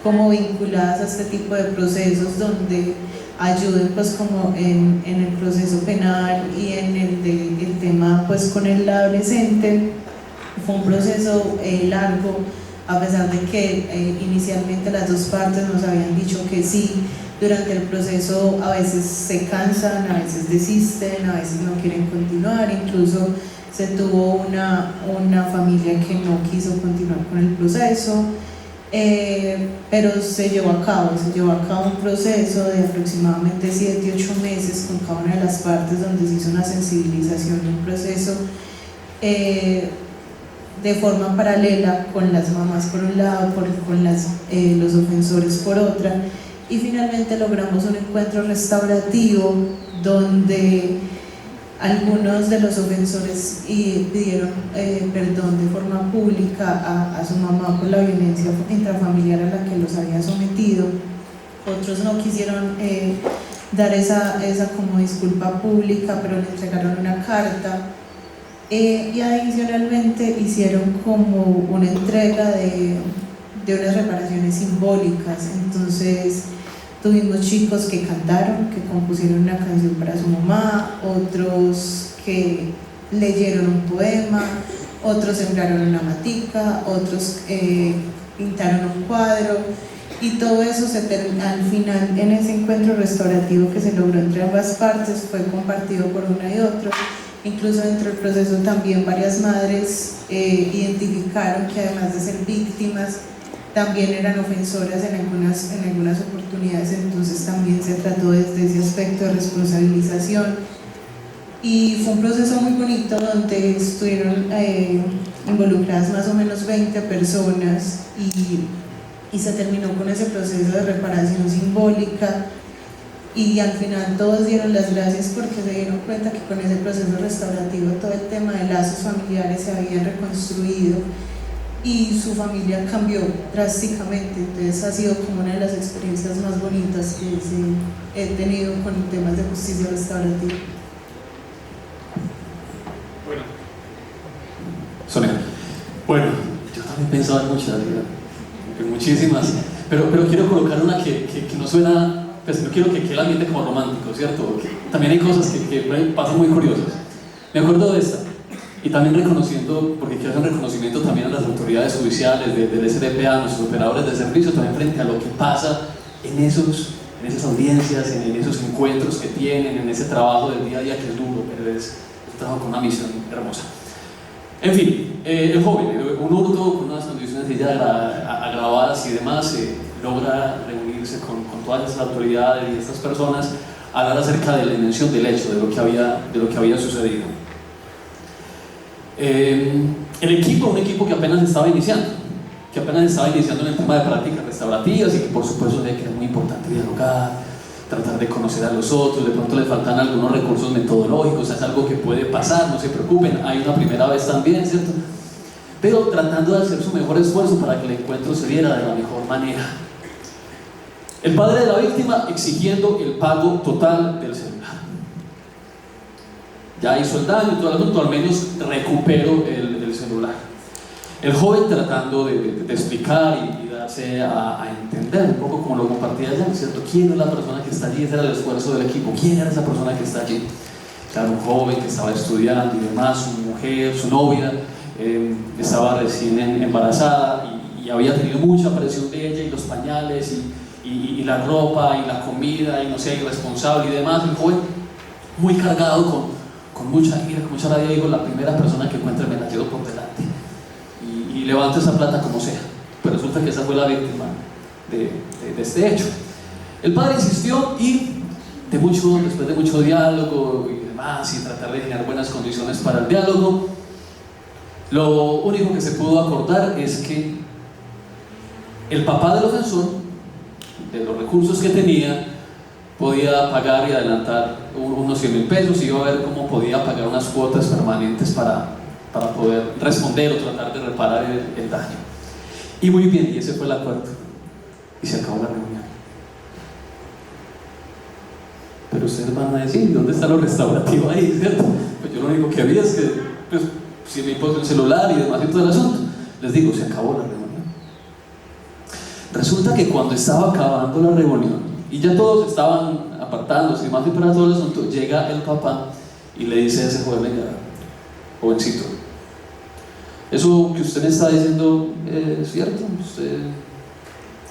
como vinculadas a este tipo de procesos donde ayuden pues como en el proceso penal y en el tema pues con el adolescente. Fue un proceso largo, a pesar de que inicialmente las dos partes nos habían dicho que sí. Durante el proceso a veces se cansan, a veces desisten, a veces no quieren continuar, incluso se tuvo una familia que no quiso continuar con el proceso, pero se llevó a cabo un proceso de aproximadamente 7-8 meses con cada una de las partes, donde se hizo una sensibilización y un proceso de forma paralela con las mamás por un lado, con los ofensores por otra. Y finalmente logramos un encuentro restaurativo donde algunos de los ofensores pidieron perdón de forma pública a su mamá por la violencia intrafamiliar a la que los había sometido. Otros no quisieron dar esa como disculpa pública, pero le entregaron una carta. Y adicionalmente hicieron como una entrega de unas reparaciones simbólicas. Entonces tuvimos chicos que cantaron, que compusieron una canción para su mamá, otros que leyeron un poema, otros sembraron una matica, otros pintaron un cuadro, y todo eso al final en ese encuentro restaurativo que se logró entre ambas partes fue compartido por una y otro. Incluso dentro del proceso también varias madres identificaron que además de ser víctimas también eran ofensoras en algunas oportunidades. Entonces también se trató desde ese aspecto de responsabilización, y fue un proceso muy bonito donde estuvieron involucradas más o menos 20 personas, y se terminó con ese proceso de reparación simbólica. Y al final todos dieron las gracias porque se dieron cuenta que con ese proceso restaurativo todo el tema de lazos familiares se había reconstruido y su familia cambió drásticamente. Entonces ha sido como una de las experiencias más bonitas que he tenido con temas de justicia restaurativa. Bueno, Sonia, bueno, yo también pensaba en muchas, en muchísimas, pero quiero colocar una que no suena, pues no quiero que quede el ambiente como romántico, ¿cierto? Porque también hay cosas que pasan muy curiosas. Me acuerdo de esta. Y también reconociendo, porque quiero hacer un reconocimiento también a las autoridades judiciales, del SDPA, a nuestros operadores de servicio, también frente a lo que pasa en esos esas audiencias, en esos encuentros que tienen, en ese trabajo del día a día que es duro, pero es un trabajo con una misión hermosa. En fin, el joven, un hurto con unas condiciones ya agravadas y demás, logra reunirse con todas estas autoridades y estas personas a hablar acerca de la dimensión del hecho, de lo que había sucedido. El equipo, un equipo que apenas estaba iniciando en el tema de prácticas restaurativas y que por supuesto que era muy importante dialogar, tratar de conocer a los otros, de pronto les faltan algunos recursos metodológicos, es algo que puede pasar, no se preocupen, hay una primera vez también, ¿cierto? Pero tratando de hacer su mejor esfuerzo para que el encuentro se diera de la mejor manera. El padre de la víctima exigiendo el pago total del celular. Ya hizo el daño y todo el asunto, al menos recupero el celular. El joven tratando de explicar y darse a entender un poco como lo compartía allá, ¿cierto? ¿Quién es la persona que está allí? Ese era el esfuerzo del equipo. ¿Quién era esa persona que está allí? Claro, un joven que estaba estudiando y demás, su mujer, su novia, estaba recién embarazada y había tenido mucha presión de ella y los pañales y la ropa y la comida y no sé, irresponsable y demás. El joven muy cargado con mucha ira, con mucha rabia, digo, la primera persona que encuentre me la llevo por delante y levanto esa plata como sea. Pero resulta que esa fue la víctima de este hecho. El padre insistió y después de mucho diálogo y demás y tratar de generar buenas condiciones para el diálogo, lo único que se pudo acordar es que el papá del ofensor, de los recursos que tenía, podía pagar y adelantar unos 100.000 pesos y iba a ver cómo podía pagar unas cuotas permanentes para poder responder o tratar de reparar el daño. Y muy bien, y ese fue el acuerdo. Y se acabó la reunión. Pero ustedes van a decir, ¿dónde está lo restaurativo ahí? ¿Cierto? Pues yo lo único que vi es que, pues, si me puso el celular y demás y todo el asunto. Les digo, se acabó la reunión. Resulta que cuando estaba acabando la reunión, y ya todos estaban apartándose y más y para todo el asunto, llega el papá y le dice a ese joven: venga, jovencito, eso que usted me está diciendo es cierto, usted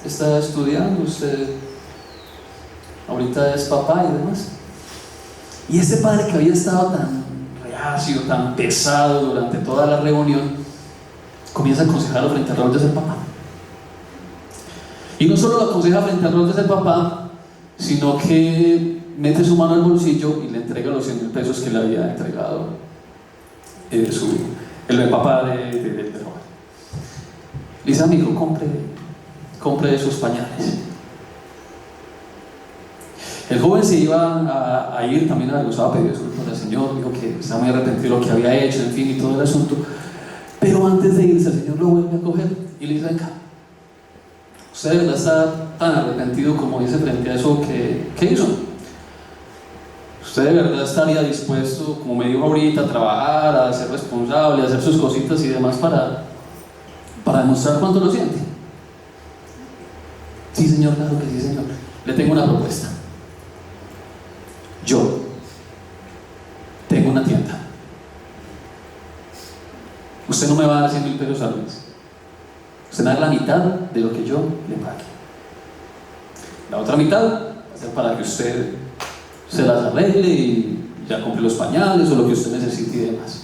está estudiando, usted ahorita es papá y demás. Y ese padre que había estado tan reacio, tan pesado durante toda la reunión, comienza a aconsejarlo frente al rol de ser papá. Y no solo lo aconseja frente al rol de ser papá, sino que mete su mano al bolsillo y le entrega los 100.000 pesos que le había entregado el papá del joven. Le dice: amigo, compre esos pañales. El joven se iba a ir también a gozar, pedir disculpas al Señor, dijo que estaba muy arrepentido de lo que había hecho, en fin, y todo el asunto. Pero antes de irse, el Señor lo vuelve a coger y le dice: venga, usted de verdad está tan arrepentido como dice frente a eso que hizo. Usted de verdad estaría dispuesto, como me dijo ahorita, a trabajar, a ser responsable, a hacer sus cositas y demás para demostrar cuánto lo siente. Sí, señor, claro que sí, señor. Le tengo una propuesta. Yo tengo una tienda. Usted no me va a dar 100.000 pesos al mes. Usted me da la mitad de lo que yo le pague. La otra mitad va a ser para que usted se las arregle y ya compre los pañales o lo que usted necesite y demás.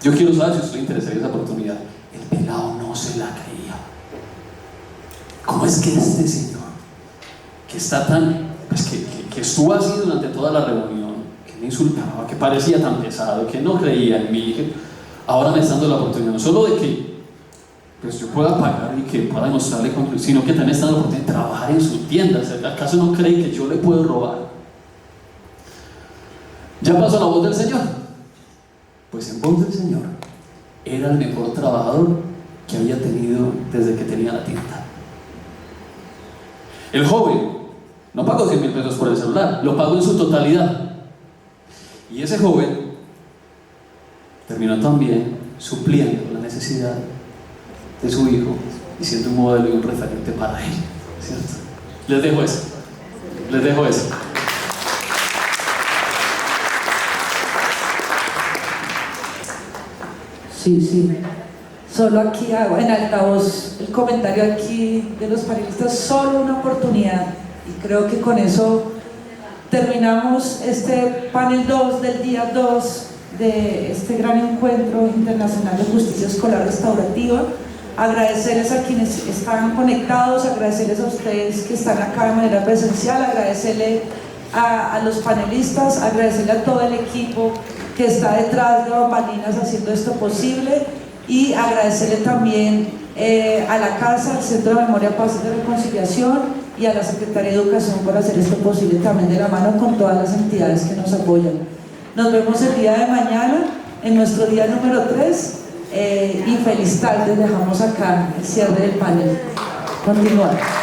Yo quiero saber si a usted le interesaría esa oportunidad. El pelado no se la creía. ¿Cómo es que este señor, que está tan, pues que estuvo así durante toda la reunión, que me insultaba, que parecía tan pesado, que no creía en mí, que ahora me está dando la oportunidad, no solo de que pues yo pueda pagar y que pueda demostrarle control, sino que también está dando la oportunidad de trabajar en su tienda? ¿Acaso no cree que yo le puedo robar? Ya pasó la voz del Señor. Pues en voz del Señor era el mejor trabajador que había tenido desde que tenía la tienda. El joven no pagó 100.000 pesos por el celular, lo pagó en su totalidad. Y ese joven terminó también supliendo la necesidad de su hijo y siendo un modelo y un referente para él, ¿cierto? Les dejo eso. Sí. Solo aquí hago en altavoz el comentario aquí de los panelistas: solo una oportunidad Y creo que con eso terminamos este panel 2 del día 2 de este gran encuentro internacional de justicia escolar restaurativa. Agradecerles a quienes están conectados, agradecerles a ustedes que están acá de manera presencial, agradecerle a los panelistas, agradecerle a todo el equipo que está detrás de bambalinas haciendo esto posible, y agradecerle también a la Casa, al Centro de Memoria, Paz y de Reconciliación, y a la Secretaría de Educación por hacer esto posible también de la mano con todas las entidades que nos apoyan. Nos vemos el día de mañana en nuestro día número 3 y feliz tarde. Dejamos acá el cierre del panel. Continuar.